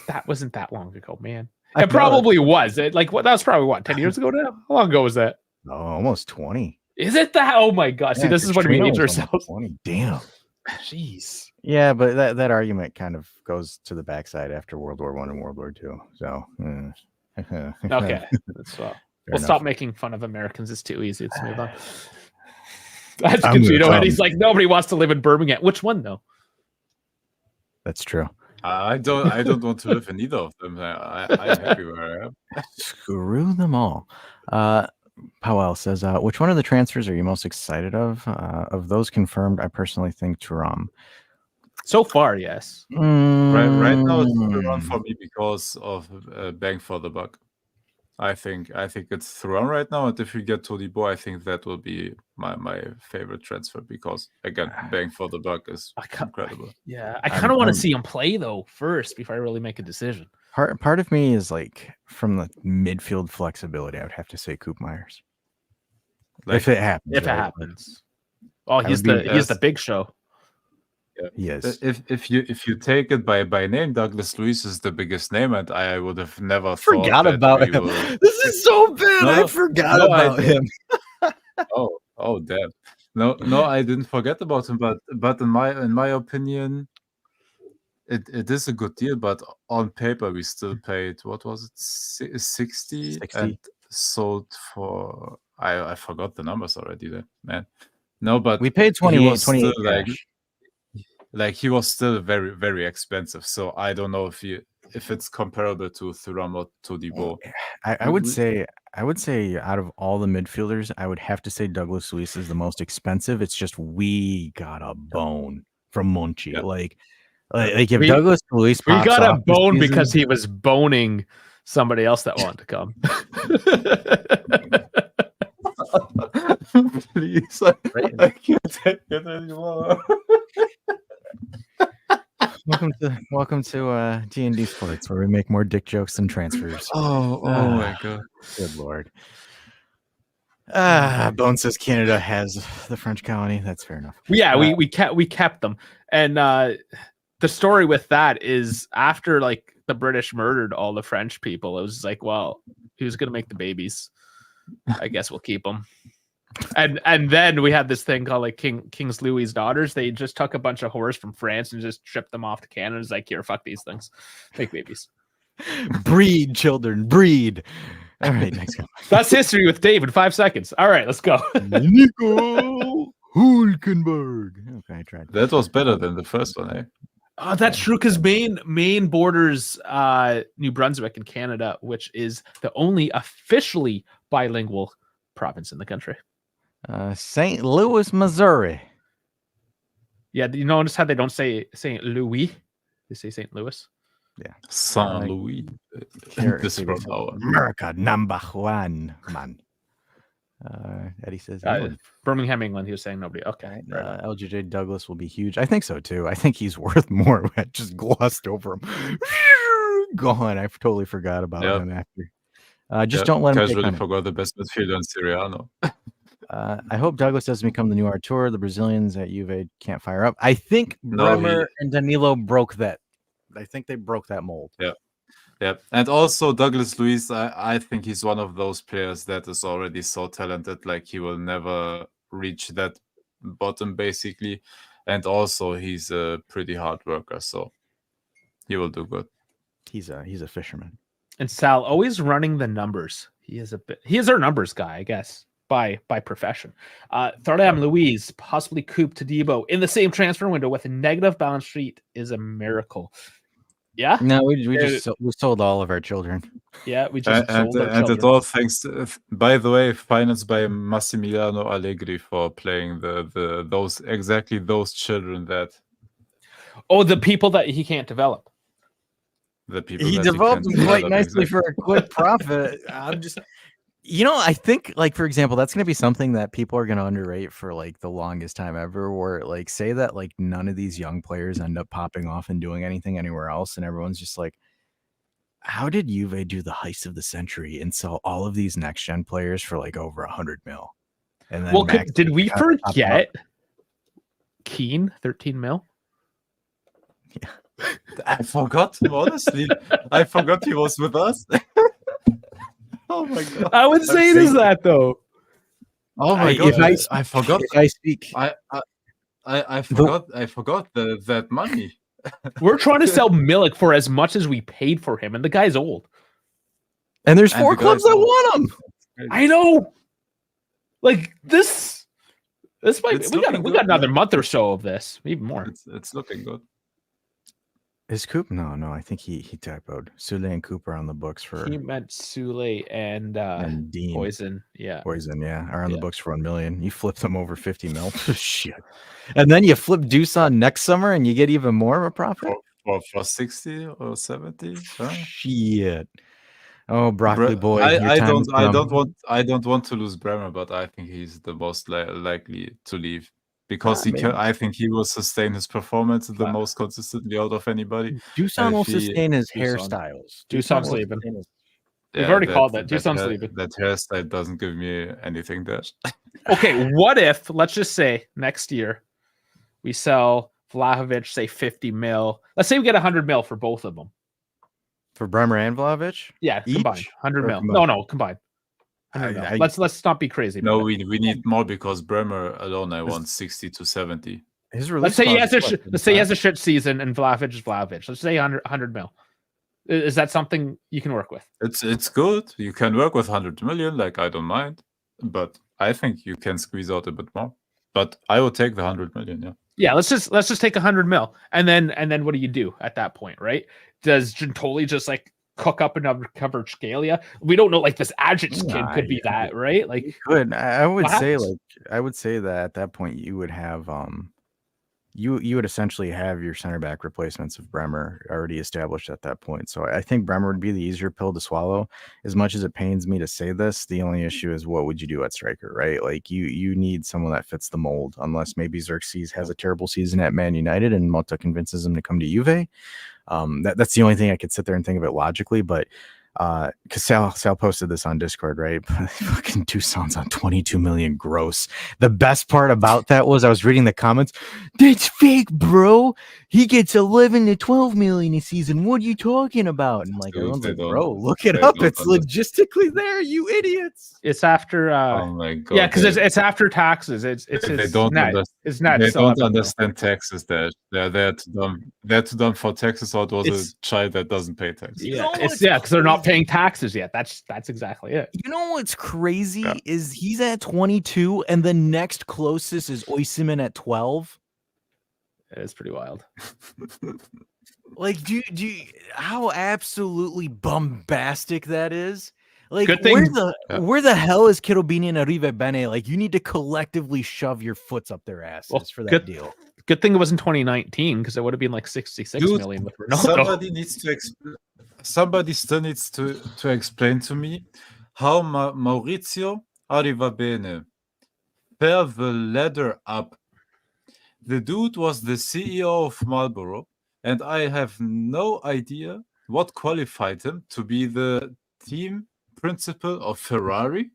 That wasn't that long ago, man. I It know. probably was. It like what? That was probably what 10 years ago now. How long ago was that? Oh, almost 20. Is it that? Oh my god! See, Yeah, this is when we Katrina age was almost ourselves. 20. Damn. Jeez. Yeah, but that argument kind of goes to the backside after World War I and World War II. So, Okay, that's well. We'll enough. stop making fun of Americans. It's too easy. Let's move on. That's I'm Katrina, gonna and he's like, nobody wants to live in Birmingham. Which one though? That's true. I don't want to live in either of them. I'm happy where I am. Screw them all. Powell says, which one of the transfers are you most excited of? Of those confirmed, I personally think Thuram. So far, yes. Right now it's a run Mm, for me because of bang for the buck. I think it's Thuram right now, and if we get Todibo, I think that will be my favorite transfer because again, bang for the buck is incredible. Yeah, I kind of want to see him play though first before I really make a decision. Part of me is like from the midfield flexibility. I would have to say Koop Myers. Like, If it happens. If it right? happens. Oh, I he's would be the big show. He is. If you take it by name, Douglas Luiz is the biggest name, and I would have never Forgot thought that about we him. will- This is so bad. I No, forgot no, I about didn't. him. Oh, damn. No, I didn't forget about him, but in my opinion, it is a good deal. But on paper, we still paid what was it, 60, 60. and sold for I forgot the numbers already. Then man, no, but We paid he 28, was 28 still cash. like he was still very very expensive. So I don't know if it's comparable to Thuram or Todibo. I would say out of all the midfielders, I would have to say Douglas Luiz is the most expensive. It's just we got a bone from Monchi. Yeah. Like if We- Douglas Luiz We pops got a off this bone season- because he was boning somebody else that wanted to come. Please, I can't take it anymore. welcome to D&D Sports, where we make more dick jokes than transfers. Oh my god. Good lord. Bone says Canada has the French colony. That's fair enough. Yeah, we kept them. And the story with that is after like the British murdered all the French people, it was like, well, who's gonna make the babies? I guess we'll keep them. And then we had this thing called like King's Louis's daughters. They just took a bunch of whores from France and just shipped them off to Canada. It's like, here, fuck these things, make babies. Breed, children, breed. All right, next one. That's history with Dave in 5 seconds. All right, let's go. Nico Hulkenberg. Okay, I tried. That was better than the first one, eh? Oh, that's true because Maine borders New Brunswick in Canada, which is the only officially bilingual province in the country. St. Louis, Missouri. Yeah, you notice how they don't say St. Louis? They say St. Louis. Saint Louis. Here, This see, from this is our America number one, man. Eddie says Birmingham, England. He was saying nobody. Okay. right, Right on. LJJ Douglas will be huge. I think so too. I think he's worth more. I just glossed over him. Gone. I totally forgot about Yep. him after. Just don't let him. Casually take on forgot the best midfielder in Siriano. I hope Douglas doesn't become the new Artur. The Brazilians at Juve can't fire up. I think No, Bremer and Danilo broke that. I think they broke that mold. Yeah, and also Douglas Luiz, I think he's one of those players that is already so talented, like he will never reach that bottom basically, and also he's a pretty hard worker, so he will do good. He's a fisherman. And Sal always running the numbers. He is our numbers guy, I guess, by profession. Thuram Louise, possibly Koop Todibo in the same transfer window with a negative balance sheet is a miracle. Yeah, No, we Uh, just we sold all of our children. yeah, we just And sold our and it children. all thanks, by the way, financed by Massimiliano Allegri for playing those children that Oh, the people that he can't develop. the people He that developed can them quite develop, nicely exactly. for a quick profit. I'm just, I think, like, for example, that's going to be something that people are going to underrate for like the longest time ever. Where, like, say that like none of these young players end up popping off and doing anything anywhere else, and everyone's just like, how did Juve do the heist of the century and sell all of these next gen players for like over 100 mil? And then Well, Max did we kind of popped forget Keane 13 mil? I forgot, honestly. I forgot he was with us. Oh my god. I would say it is that though. Oh my If god. I forgot. If I speak, I forgot that money. We're trying to sell Milik for as much as we paid for him, and the guy's old. and there's And 4 the guy's clubs that old. want him. I know. Like this might It's we got looking we good, got another man. month or so of this, even more. It's looking good. Is Koop? No, I think he typoed. Soulé and Koop are on the books for He meant Soulé and Dean. Poison. Yeah. Poison, yeah, are on the Yeah. books for 1 million. You flip them over 50 mil. Shit. And then you flip Dusan next summer and you get even more of a profit. For 60 or 70. Huh? Shit. Oh, broccoli boy. your I time has come. don't want to lose Bremer, but I think he's the most likely to leave because Maybe. I think he will sustain his performance the most consistently out of anybody. Dusan will if he- sustain his Dusan. hairstyles. Dusan's will leaving. sustain his- We've already called that Dusan's leaving. That hairstyle doesn't give me anything there. Okay, what if, let's just say next year we sell Vlahovic, say 50 mil. Let's say we get 100 mil for both of them. For Bremer and Vlahovic? Yeah, Each combined. 100 or mil. combined? No, combined. 100 mil. I- Let's not be crazy. No, about it. we need more because Bremer alone I want 60 to 70. His Let's say he has a shit season and Vlahovic is Vlahovic. Let's say 100 mil. Is that something you can work with? It's good. You can work with 100 million, like I don't mind, but I think you can squeeze out a bit more. But I would take the 100 million, yeah. Yeah, let's just take 100 mil, and then what do you do at that point, right? Does Gintoli just like cook up another cover Scalia? We don't know. Like this Adjets kid could be that, right? Like Good. I would what say happens? I would say that at that point you would have you would essentially have your center back replacements of Bremer already established at that point. So I think Bremer would be the easier pill to swallow. As much as it pains me to say this, the only issue is what would you do at striker, right? Like you need someone that fits the mold, unless maybe Xerxes has a terrible season at Man United and Mota convinces him to come to Juve. That's the only thing I could sit there and think of it logically, but because Sal posted this on Discord, right? Fucking Dusan's on 22 million gross. The best part about that was I was reading the comments. That's fake, bro. He gets 11 to 12 million a season. What are you talking about? And like, Dude, everyone's they like, don't- bro, look it they up. don't It's logistically there, you idiots. It's after Oh my god. yeah, because it's after taxes. It's they don't net. understand. It's net. They so don't after- understand taxes. They're there to dumb. They're too dumb for taxes, or it was It's- a child that doesn't pay taxes. You Yeah, know it's what's because they're not crazy? paying taxes yet. That's exactly it. You know what's crazy Yeah. is he's at 22 and the next closest is Osimhen at 12. It's pretty wild. Like, do you how absolutely bombastic that is? Like, Good thing- where the hell is Cherubini and Arrive Bene? Like, you need to collectively shove your foots up their asses Well, for that good- deal. Good thing it wasn't 2019 because it would have been like 66 Dude, million with Ronaldo. Somebody still needs to explain to me how Maurizio Arrivabene fell the ladder up. The dude was the CEO of Marlboro, and I have no idea what qualified him to be the team principal of Ferrari.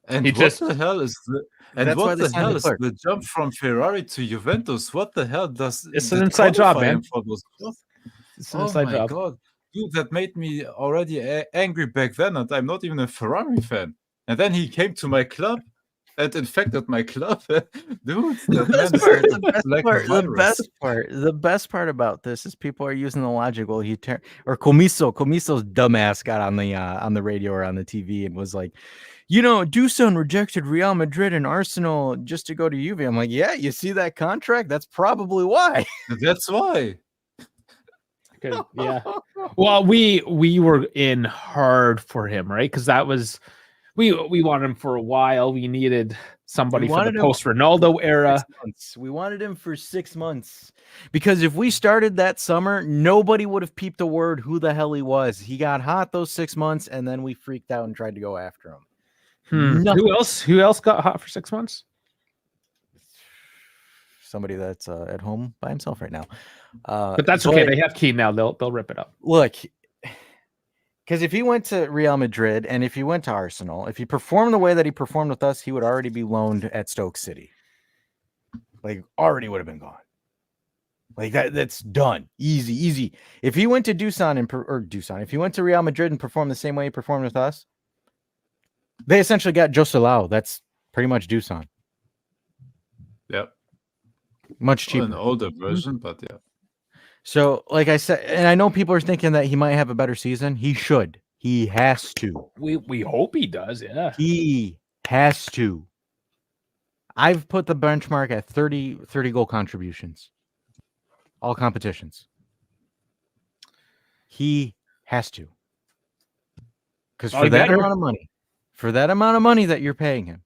And He what just- the hell is the and That's why what they the signed hell the is clerk. the jump from Ferrari to Juventus? What the hell does It's an did inside job, qualify man. him for those jobs? It's an Oh inside my job. god, dude, that made me already angry back then, and I'm not even a Ferrari fan. And then he came to my club and infected my club, dude. That man is like a virus. The best part about this is people are using the logic. Well, Comiso's dumbass got on the radio or on the TV and was like, Dusan rejected Real Madrid and Arsenal just to go to Juve. I'm like, yeah, you see that contract? That's probably why. That's why. Yeah. Well, we were in hard for him, right? Because that was we wanted him for a while. We needed somebody for the post Ronaldo era. 6 months. We wanted him for 6 months because if we started that summer, nobody would have peeped a word who the hell he was. He got hot those 6 months, and then we freaked out and tried to go after him. Who else? Who else got hot for 6 months? Somebody that's at home by himself right now. But that's okay. They have Keane now. They'll rip it up. Look, because if he went to Real Madrid and if he went to Arsenal, if he performed the way that he performed with us, he would already be loaned at Stoke City. Like, already would have been gone. Like that's done. Easy. If he went to if he went to Real Madrid and performed the same way he performed with us, they essentially got Joselao. That's pretty much Dusan. Yep. Much cheaper. An older version, but yeah. So, like I said, and I know people are thinking that he might have a better season. He should. He has to. We hope he does, yeah. He has to. I've put the benchmark at 30 goal contributions. All competitions. He has to. Because for that amount of money that you're paying him,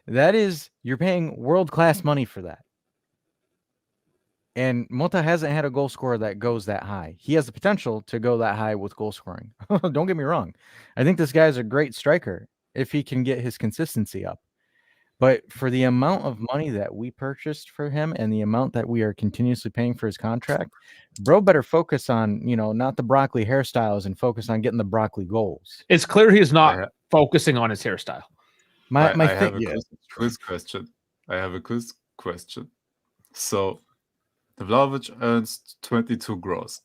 you're paying world-class money for that. And Mota hasn't had a goal scorer that goes that high. He has the potential to go that high with goal scoring. Don't get me wrong. I think this guy's a great striker if he can get his consistency up. But for the amount of money that we purchased for him and the amount that we are continuously paying for his contract, bro better focus on, not the broccoli hairstyles and focus on getting the broccoli goals. It's clear he's not focusing on his hairstyle. I have a quiz question. So, Vlahovic earns 22 gross.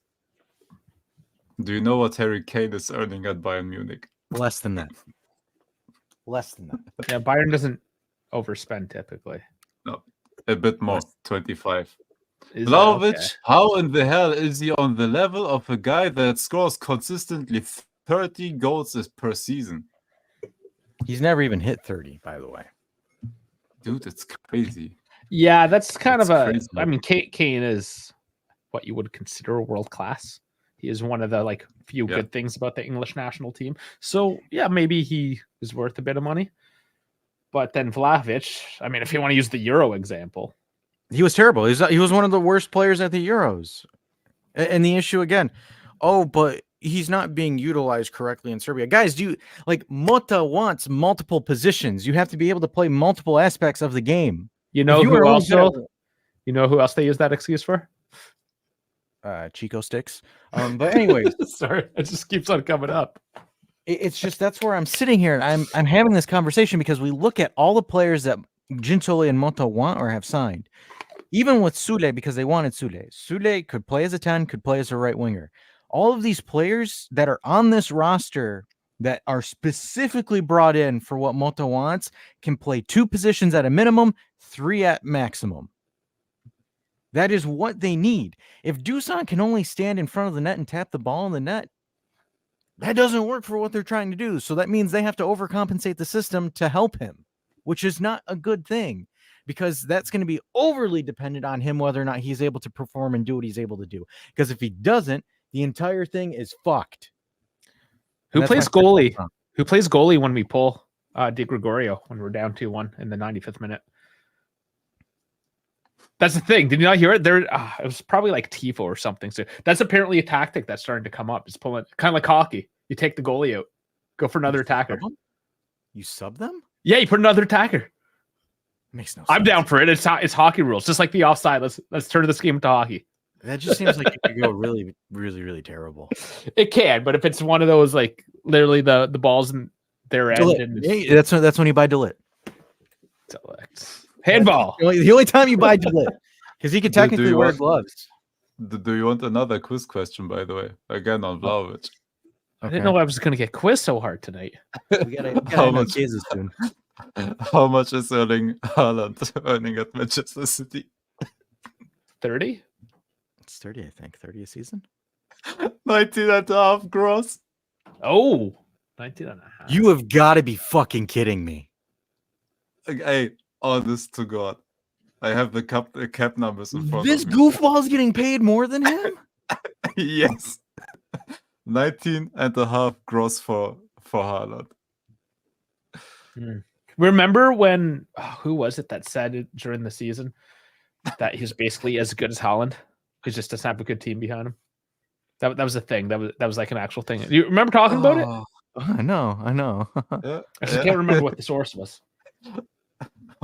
Do you know what Harry Kane is earning at Bayern Munich? Less than that. Yeah, Bayern doesn't overspend typically. No, a bit more, 25. Vlahovic, okay. How in the hell is he on the level of a guy that scores consistently 30 goals per season? He's never even hit 30, by the way. Dude, it's crazy. Yeah, that's kind of crazy. I mean, Kane is what you would consider world class. He is one of the few good things about the English national team. So yeah, maybe he is worth a bit of money. But then Vlahovic, I mean, if you want to use the Euro example, he was terrible. He was one of the worst players at the Euros. And the issue again, but he's not being utilized correctly in Serbia. Guys, Mota wants multiple positions. You have to be able to play multiple aspects of the game. You know who else they use that excuse for? Chico sticks. But anyways, sorry, it just keeps on coming up. It's just that's where I'm sitting here and I'm having this conversation because we look at all the players that Soulé and Mota want or have signed. Even with Soulé, because they wanted Soulé. Soulé could play as a 10, could play as a right winger. All of these players that are on this roster that are specifically brought in for what Mota wants can play 2 positions at a minimum, 3 at maximum. That is what they need. If Dusan can only stand in front of the net and tap the ball in the net, that doesn't work for what they're trying to do. So that means they have to overcompensate the system to help him, which is not a good thing because that's going to be overly dependent on him whether or not he's able to perform and do what he's able to do. Because if he doesn't, the entire thing is fucked. Who plays goalie? Who plays goalie when we pull Di Gregorio when we're down 2-1 in the 95th minute? That's the thing. Did you not hear it? It was probably like Tifo or something. So that's apparently a tactic that's starting to come up. It's pulling kind of like hockey. You take the goalie out, go for another attacker. You sub them? Yeah, you put another attacker. Makes no sense. I'm down for it. It's hockey rules, just like the offside. Let's turn this game into hockey. That just seems like it could go really, really, really terrible. It can, but if it's one of those literally the balls in their end, and that's when you buy Delit. Handball. The only time you buy Delit, because he can technically wear gloves. Do you want another quiz question, by the way? Again on Vlahovic. I didn't know I was going to get quizzed so hard tonight. We gotta how much Chiesa soon. How much is Erling Haaland earning at Manchester City? 30? It's 30, I think. 30 a season? 19.5 gross. Oh, 19.5. You have got to be fucking kidding me. Hey, honest to God. I have the cap numbers in front of me. This goofball's getting paid more than him? Yes. 19.5 gross for Haaland. Remember when who was it that said it during the season that he's basically as good as Haaland? He just doesn't have a good team behind him. That was a thing. That was like an actual thing. You remember talking about it? I know. Yeah, I just can't remember what the source was.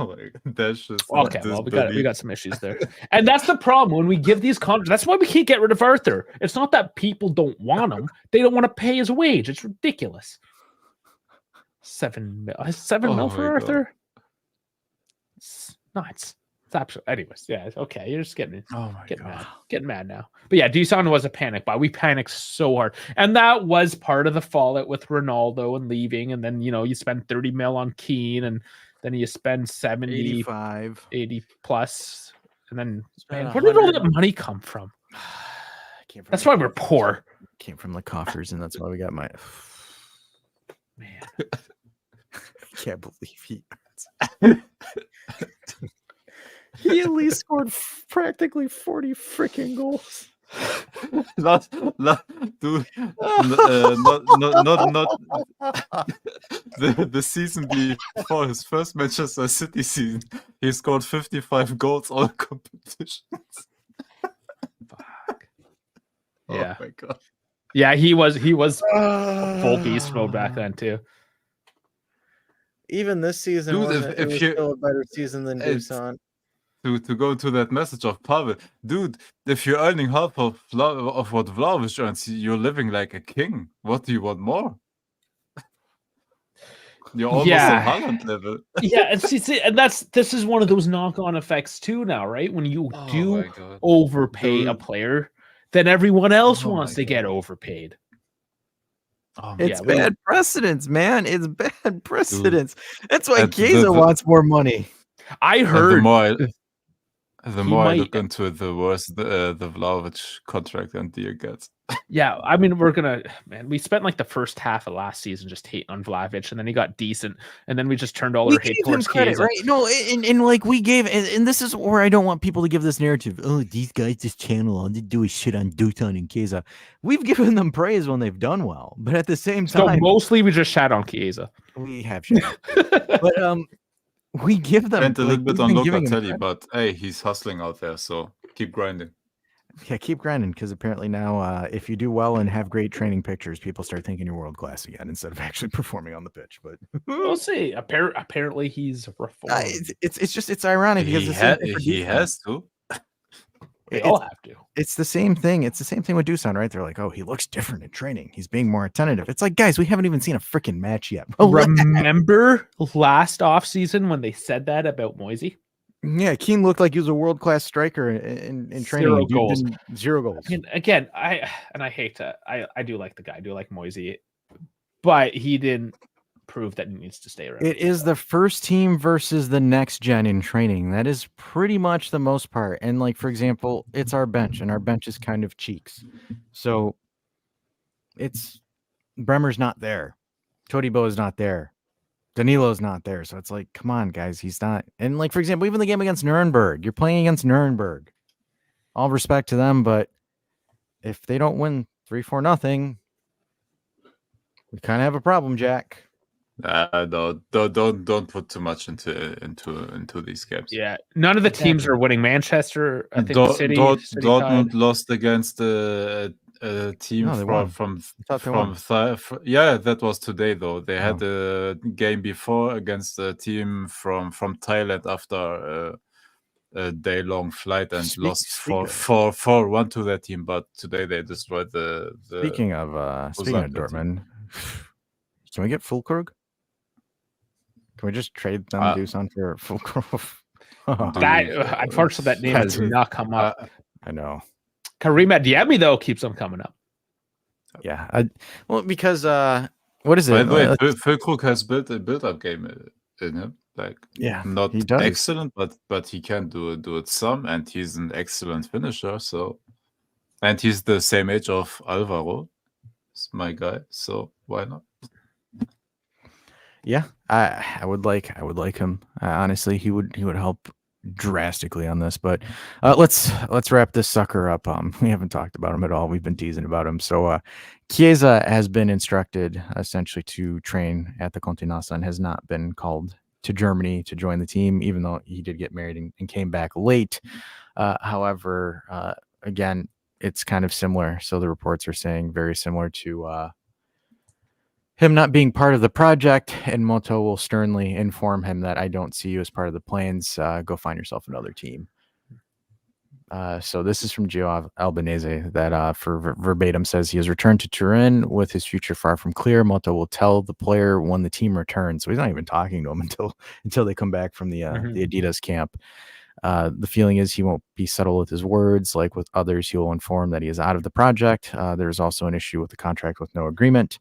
Oh my God, that's just Okay, well we got some issues there, and that's the problem when we give these contracts. That's why we can't get rid of Arthur. It's not that people don't want him; they don't want to pay his wage. It's ridiculous. 7 mil for Arthur. It's nuts. It's absolutely. Anyways, yeah, okay. You're just getting mad now. But yeah, Dusan was a panic buy. We panicked so hard, and that was part of the fallout with Ronaldo and leaving, and then you spend 30 mil on Keane and. Then you spend 70, 85, 80 plus, and then Spend where did all 100. that money come from? That's why we're poor. Came from the coffers, and that's why we got my Man. I can't believe he at least scored practically 40 freaking goals. Not, dude. Not the season before his first Manchester City season, he scored 55 goals all competitions. Fuck. Oh Yeah. my God. Yeah, he was full beast mode back then too. Even this season, Dude, it was still a better season than Dusan. To go to that message of Pavel, dude, if you're earning half of what Vlahovic earns, you're living like a king. What do you want more? You're almost on Haaland level. Yeah, and see, and this is one of those knock-on effects too now, right? When you do overpay a player, then everyone else wants to get overpaid. It's bad precedence, man. It's bad precedence. That's why Chiesa wants more money. I heard the more I look into it, the worse the Vlahovic contract and deal gets. Yeah, I mean, we spent like the first half of last season just hating on Vlahovic, and then he got decent, and then we just turned all our hate towards Chiesa. Right? No, and like we gave, and this is where I don't want people to give this narrative. Oh, these guys just channel all they do is shit on Dusan and Chiesa. We've given them praise when they've done well, but at the same time, so mostly we just shat on Chiesa. We have shit, but we give them and a little bit on Locatelli, but hey, he's hustling out there, so keep grinding. Yeah, keep grinding, because apparently now, if you do well and have great training pictures, people start thinking you're world class again instead of actually performing on the pitch. But we'll see. Apparently, he's reformed. It's ironic because he has to. They all have to. It's the same thing. It's the same thing with Dusan, right? They're like, oh, he looks different in training. He's being more attentive. It's like, guys, we haven't even seen a freaking match yet. Remember last offseason when they said that about Moisey? Yeah, Keane looked like he was a world-class striker in training. 0 goals. 0 goals. I mean, again, I hate to. I do like the guy. I do like Moisey, but he didn't prove that he needs to stay around. It is the first team versus the next gen in training. That is pretty much the most part. And like, for example, it's our bench, and our bench is kind of cheeks. So it's Bremer's not there. Todibo is not there. Danilo's not there. So it's like, come on, guys, he's not. And like, for example, even the game against Nuremberg, you're playing against Nuremberg. All respect to them, but if they don't win 3-4-0, we kind of have a problem, Jack. No, don't put too much into these games. Yeah, none of the teams are winning. Manchester, I think Dortmund lost against a team from that was today though. They had a game before against a team from Thailand after a day-long flight and lost 4-1 to that team. But today they destroyed the Speaking of Dortmund, can we get Fulkrug? Can we just trade them Dusan for Fulkrug? Unfortunately, that name has not come up. I know. Karim Adeyemi though keeps on coming up. Yeah, because what is it? By the way, Fulkrug has built a build-up game in him. Like, not excellent, but he can do it some, and he's an excellent finisher. So, and he's the same age of Alvaro, it's my guy. So why not? Yeah, I would like him. Honestly, he would help drastically on this, but let's wrap this sucker up. We haven't talked about him at all. We've been teasing about him. So Chiesa has been instructed essentially to train at the Conte Nassa and has not been called to Germany to join the team, even though he did get married and came back late. However, again, it's kind of similar. So the reports are saying very similar to him not being part of the project, and Moto will sternly inform him that I don't see you as part of the plans. Go find yourself another team. So this is from Gio Albanese that for verbatim says he has returned to Turin with his future far from clear. Moto will tell the player when the team returns. So he's not even talking to him until they come back from the Adidas camp. The feeling is he won't be subtle with his words. Like with others, he will inform that he is out of the project. There's also an issue with the contract with no agreement.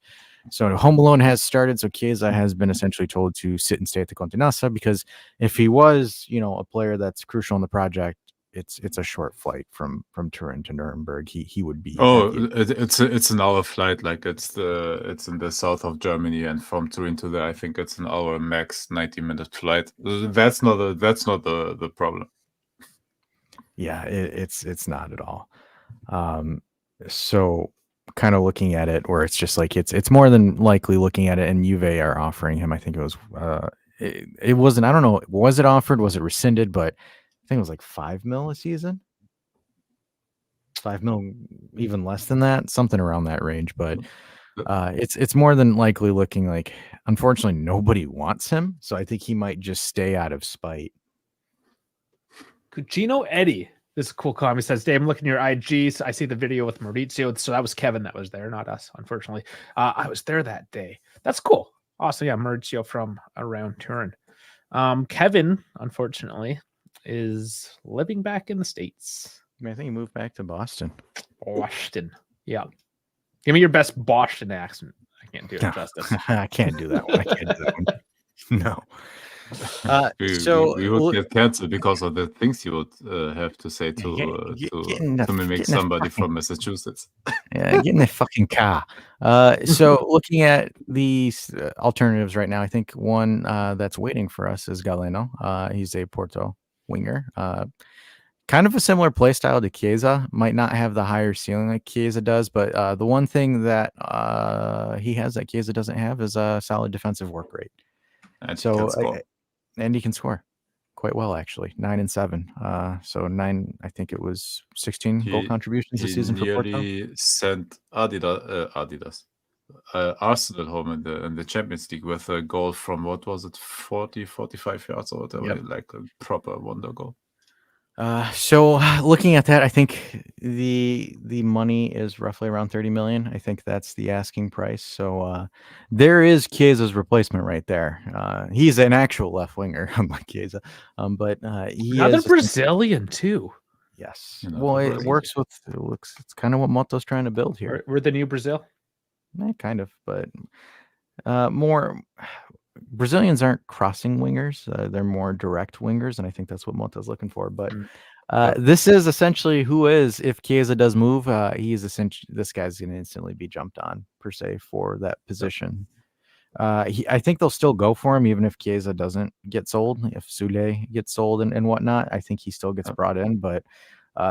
So Home Alone has started. So Chiesa has been essentially told to sit and stay at the Conte Nassa, because if he was, a player that's crucial in the project, it's a short flight from Turin to Nuremberg. He would be. It's an hour flight. Like it's in the south of Germany, and from Turin to there, I think it's an hour max, 90-minute flight. That's not the problem. Yeah, it's not at all. So kind of looking at it, or it's just like it's more than likely looking at it, and Juve are offering him. I think it was it wasn't. I don't know. Was it offered? Was it rescinded? But I think it was like $5 million a season. $5 million, even less than that, something around that range. But it's more than likely looking like, unfortunately, nobody wants him. So I think he might just stay out of spite. Cucino Eddie. This is a cool comment. He says, Dave, I'm looking at your IG. So I see the video with Maurizio. So that was Kevin that was there, not us, unfortunately. I was there that day. That's cool. Also, yeah, Maurizio from around Turin. Kevin, unfortunately, is living back in the States. I think he moved back to Boston. Boston. Yeah. Give me your best Boston accent. I can't do it justice. I can't do that one. I can't do that one. No. We would get canceled because of the things you would have to say to mimic somebody from Massachusetts. Yeah, get in the fucking car. So looking at these alternatives right now, I think one that's waiting for us is Galeno. He's a Porto winger. Kind of a similar play style to Chiesa. Might not have the higher ceiling like Chiesa does, but the one thing that he has that Chiesa doesn't have is a solid defensive work rate. And he can score quite well, actually. 9 and 7. So 9, I think it was 16 goal contributions this season for Porto. He sent Adidas, Arsenal home in the Champions League with a goal from, what was it, 40, 45 yards or whatever, like a proper wonder goal. So looking at that, I think the money is roughly around 30 million. I think that's the asking price. So there is Chiesa's replacement right there. He's an actual left winger, unlike Chiesa. But he another is Brazilian too. Yes. Well, it works with it's kind of what Moto's trying to build here. We're the new Brazil. Kind of, but more. Brazilians aren't crossing wingers; they're more direct wingers, and I think that's what Moto's looking for. But this is essentially who is, if Chiesa does move, this guy's going to instantly be jumped on per se for that position. I think they'll still go for him even if Chiesa doesn't get sold. If Soulé gets sold and whatnot, I think he still gets brought in. But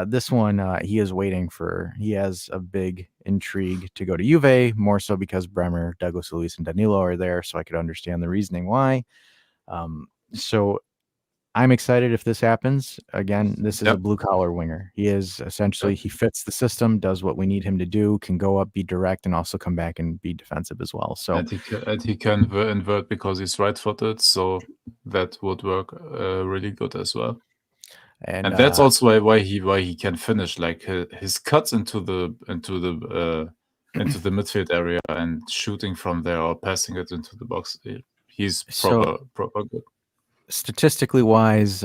this one, he is waiting for. He has a big intrigue to go to Juve, more so because Bremer, Douglas Luiz, and Danilo are there, so I could understand the reasoning why. So I'm excited if this happens. Again, this is a blue-collar winger. He is essentially, he fits the system, does what we need him to do, can go up, be direct, and also come back and be defensive as well. So and he can invert because he's right-footed, so that would work really good as well. And that's also why he can finish, like his cuts into the midfield area and shooting from there or passing it into the box. He's proper good. Statistically wise,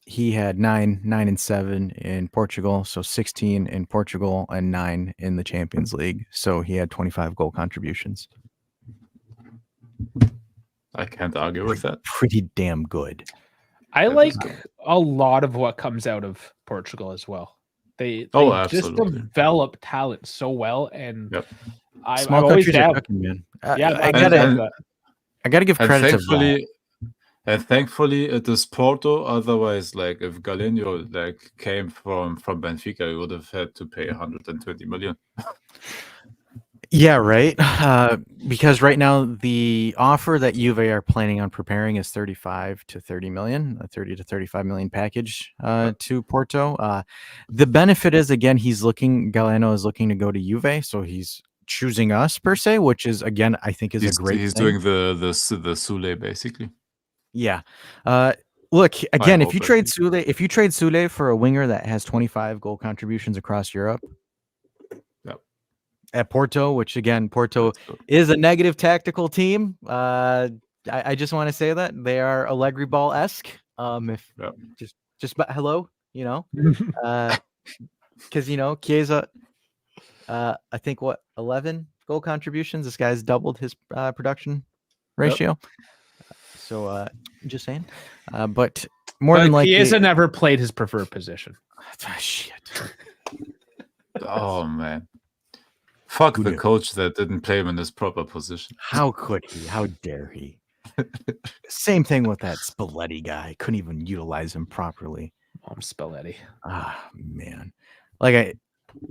he had 9 and 7 in Portugal, so 16 in Portugal and 9 in the Champions League. So he had 25 goal contributions. I can't argue with that. Pretty damn good. I like a lot of what comes out of Portugal as well. They just develop talent so well, and small countries are cooking, man. I gotta give credit to that. And thankfully, it is Porto. Otherwise, like if Galeno like came from Benfica, you would have had to pay 120 million. Yeah, right. Because right now the offer that Juve are planning on preparing is 35 to 30 million, a 30 to 35 million package to Porto. The benefit is again Galeno is looking to go to Juve, so he's choosing us per se, which is again I think is a great He's thing. doing the Soulé basically. Yeah. Look again, if you hope trade Soulé for a winger that has 25 goal contributions across Europe. At Porto, which again, Porto is a negative tactical team. I just want to say that they are Allegri ball-esque. But hello, because Chiesa, I think 11 goal contributions. This guy's doubled his production ratio. So just saying. But than likely, Chiesa never played his preferred position. Shit. Oh man. Fuck the coach that didn't play him in his proper position. How could he? How dare he? Same thing with that Spalletti guy. Couldn't even utilize him properly. Spalletti. Ah, man. Like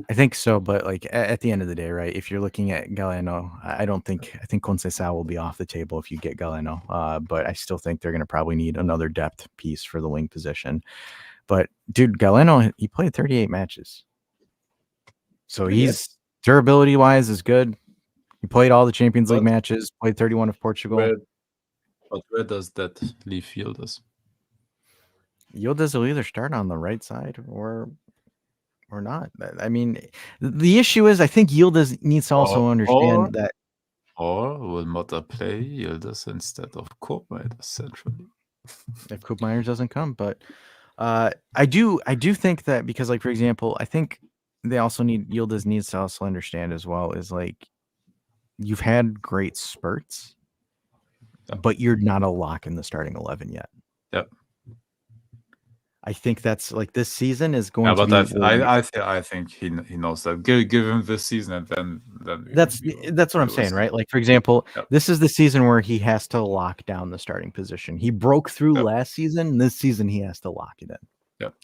I think so, but like at the end of the day, right? If you're looking at Galeno, I think Conceição will be off the table if you get Galeno. But I still think they're going to probably need another depth piece for the wing position. But dude, Galeno, he played 38 matches, so he's durability wise is good. He played all the Champions League matches. Played 31 of Portugal. Where does that leave Yildiz? Yildiz will either start on the right side or not. I mean, the issue is I think Yildiz needs to also understand that. Or will Motta play Yildiz instead of Koop centrally? If Koop doesn't come, but I do think that because, like, for example, I think they also Yildiz needs to also understand as well is like you've had great spurts, but you're not a lock in the starting 11 yet. Yep. I think that's like this season is going to be. I think he knows that. Give him this season, and then that's what I'm saying, right? Like, for example, this is the season where he has to lock down the starting position. He broke through last season. This season, he has to lock it in. Yep.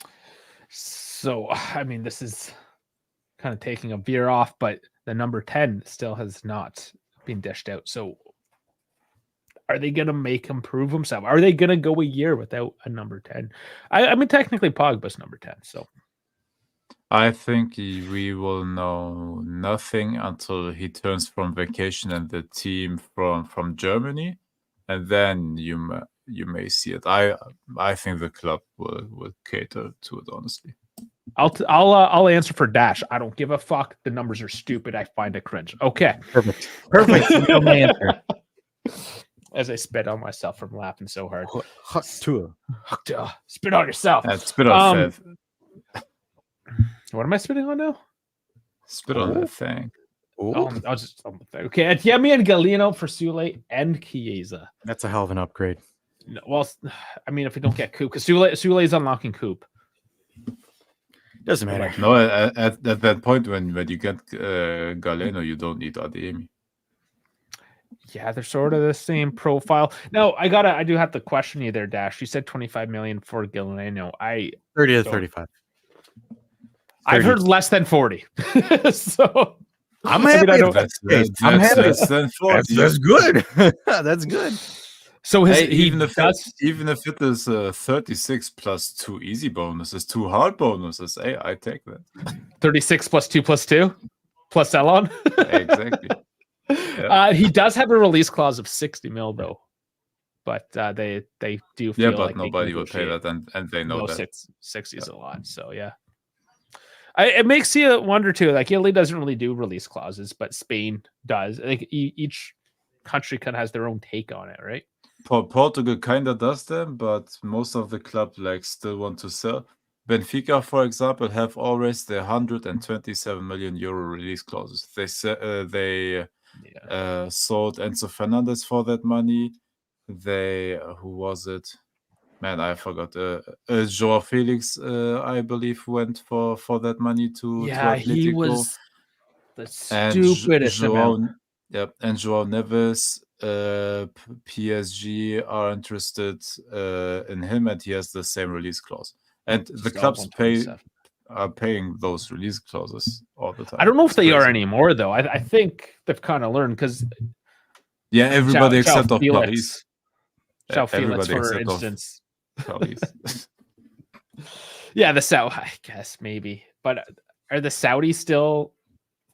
So, I mean, this is kind of taking a veer off, but the number 10 still has not been dished out. So, are they going to make him prove himself? Are they going to go a year without a number 10? I mean, technically, Pogba's number 10. So, I think we will know nothing until he turns from vacation and the team from Germany, and then you may see it. I think the club will cater to it, honestly. I'll answer for Dash. I don't give a fuck. The numbers are stupid. I find it cringe. Okay, perfect. My answer. As I spit on myself from laughing so hard. Spit on yourself. Spit on Fev. What am I spitting on now? Spit on that thing. I'll just okay. Etiemi and Galeno for Soulé and Chiesa. That's a hell of an upgrade. No, well, I mean, if we don't get Koop, because Soulé is unlocking Koop. Doesn't matter. No, at that point when you get Galeno, you don't need Adeyemi. Yeah, they're sort of the same profile. No, I do have to question you there, Dash. You said 25 million for Galeno. 30 to 35. I've heard less than 40. So I'm happy. That's good. That's good. So even if it is 36 plus 2 easy bonuses, 2 hard bonuses, hey, I take that. 36 plus 2 plus 2 plus Elon. Exactly. He does have a release clause of 60 mil though, but they do feel but like nobody will pay that, and they know that 60 is a lot. So yeah, it makes you wonder too. Like Italy doesn't really do release clauses, but Spain does. Like each country kind of has their own take on it, right? Portugal kind of does them, but most of the club still want to sell. Benfica, for example, have always the 127 million euro release clauses. They sold Enzo Fernandez for that money. Who was it? Man, I forgot. João Felix, I believe, went for that money to Atletico. He was the stupidest amount. Yep, and João Neves PSG are interested in him, and he has the same release clause. And the Still clubs 127. are paying those release clauses all the time. I don't know if It's they are crazy. anymore, though. I think they've kind of learned because Yeah, everybody except of Paris. Felix. João Felix, Everybody for except of instance. Paris. Yeah, the Saudi, I guess maybe. But are the Saudis still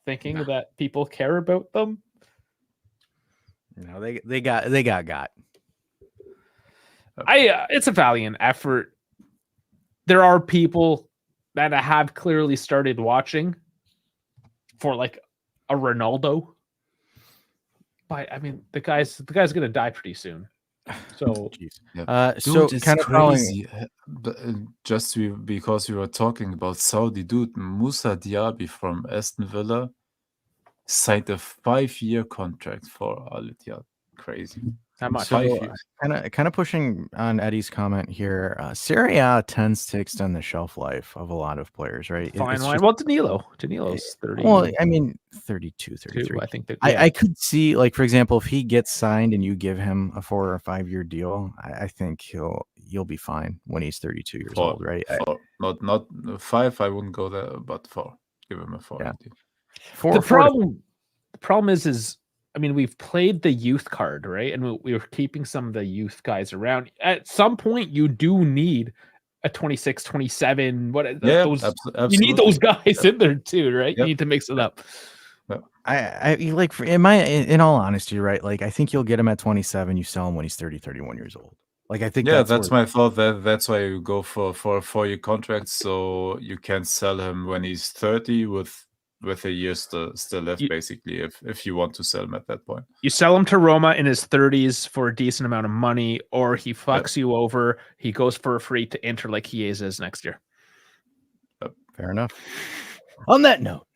thinking that people care about them? No, they got. It's a valiant effort. There are people that have clearly started watching for like a Ronaldo. But I mean, the guy's gonna die pretty soon. So So Dude, it's kind of following. crazy. Because we were talking about Saudi, dude, Moussa Diaby from Aston Villa signed a 5-year contract for Al Ittihad. Crazy. how much? So 5 years. kind of pushing on Eddie's comment here. Serie A tends to extend the shelf life of a lot of players, right? Fine It's line. just- Well, Danilo's 30. well, I mean, 32, 33. I think that I could see, like, for example, if he gets signed and you give him a 4 or 5 year deal, I think you'll be fine when he's 32 years old, right? Not 5. I wouldn't go there, but 4. Give him a 4. Yeah. the problem is I mean, we've played the youth card, right? And we were keeping some of the youth guys around. At some point, you do need a 26, 27. You need those guys in there too, right? Yep. You need to mix it up. I like, in all honesty, right? Like, I think you'll get him at 27. You sell him when he's 30, 31 years old. Like, I think that's my thought. That's why you go for a 4-year contract, so you can sell him when he's 30 with a year still left, basically, if you want to sell him at that point. You sell him to Roma in his 30s for a decent amount of money, or he fucks you over. He goes for free to Inter like Chiesa is next year. Fair enough. On that note,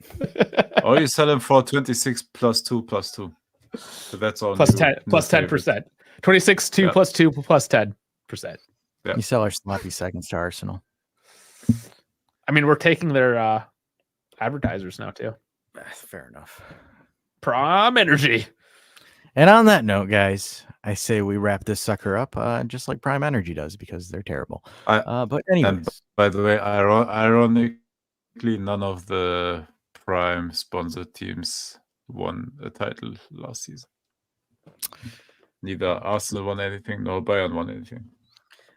or you sell him for 26 plus 2. So that's all. Plus 10%. 26 2 plus 2 plus 10%. You sell our sloppy seconds to Arsenal. I mean, we're taking their advertisers now too. Fair enough. Prom Energy. And on that note, guys, I say we wrap this sucker up just like Prime Energy does, because they're terrible. But anyways, by the way, ironically, none of the Prime sponsored teams won a title last season. Neither Arsenal won anything, nor Bayern won anything.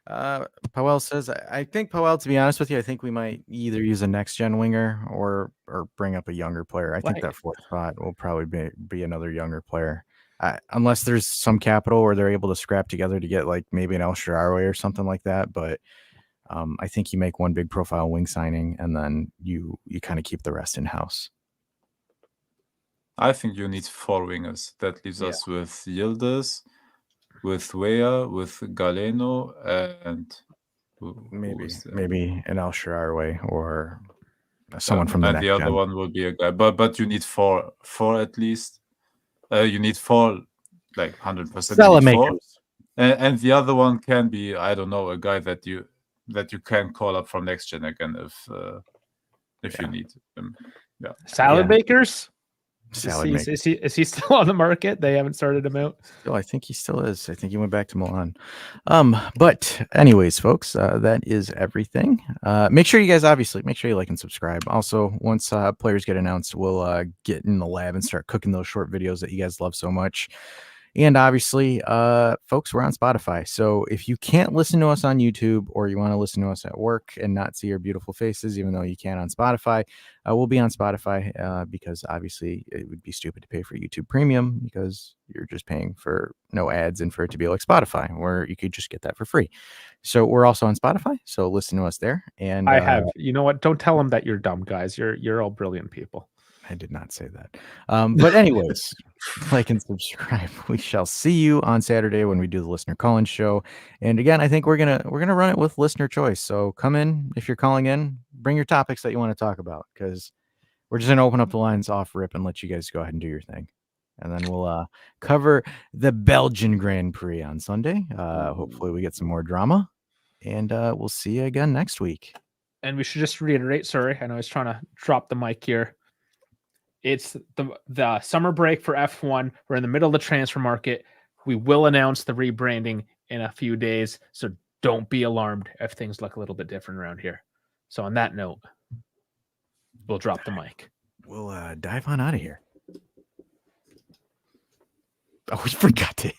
Powell says, I think, Powell, to be honest with you, I think we might either use a next gen winger or bring up a younger player. I think that fourth spot will probably be another younger player. Unless there's some capital where they're able to scrap together to get like maybe an El Shaarawy or something like that. But I think you make one big profile wing signing and then you kind of keep the rest in house. I think you need 4 wingers. That leaves us with Yildiz, with Weah, with Galeno, and maybe an El Shaarawy or someone from the next the other gen. one will be a guy. But you need 4 at least. You need 4, like 100%. Salamakers. And the other one can be, I don't know, a guy that you can call up from next gen again if you need him. Yeah. Salad makers. Salad is he still on the market? They haven't started him out. Still, I think he still is. I think he went back to Milan. But anyways, folks, that is everything. Make sure you guys like and subscribe. Also, once players get announced, we'll get in the lab and start cooking those short videos that you guys love so much. And obviously, folks, we're on Spotify. So if you can't listen to us on YouTube or you want to listen to us at work and not see our beautiful faces, even though you can on Spotify, we'll be on Spotify because obviously it would be stupid to pay for YouTube Premium because you're just paying for no ads and for it to be like Spotify, where you could just get that for free. So we're also on Spotify. So listen to us there. And you know what? Don't tell them that you're dumb, guys. You're all brilliant people. I did not say that. But anyways, like and subscribe. We shall see you on Saturday when we do the listener call-in show. And again, I think we're gonna run it with listener choice. So come in if you're calling in, bring your topics that you want to talk about, because we're just gonna open up the lines off rip and let you guys go ahead and do your thing. And then we'll cover the Belgian Grand Prix on Sunday. Hopefully we get some more drama. And we'll see you again next week. And we should just reiterate, sorry, I know I was trying to drop the mic here. It's the summer break for F1. We're in the middle of the transfer market. We will announce the rebranding in a few days, so don't be alarmed if things look a little bit different around here. So on that note, we'll drop the mic. We'll dive on out of here. Oh, we forgot to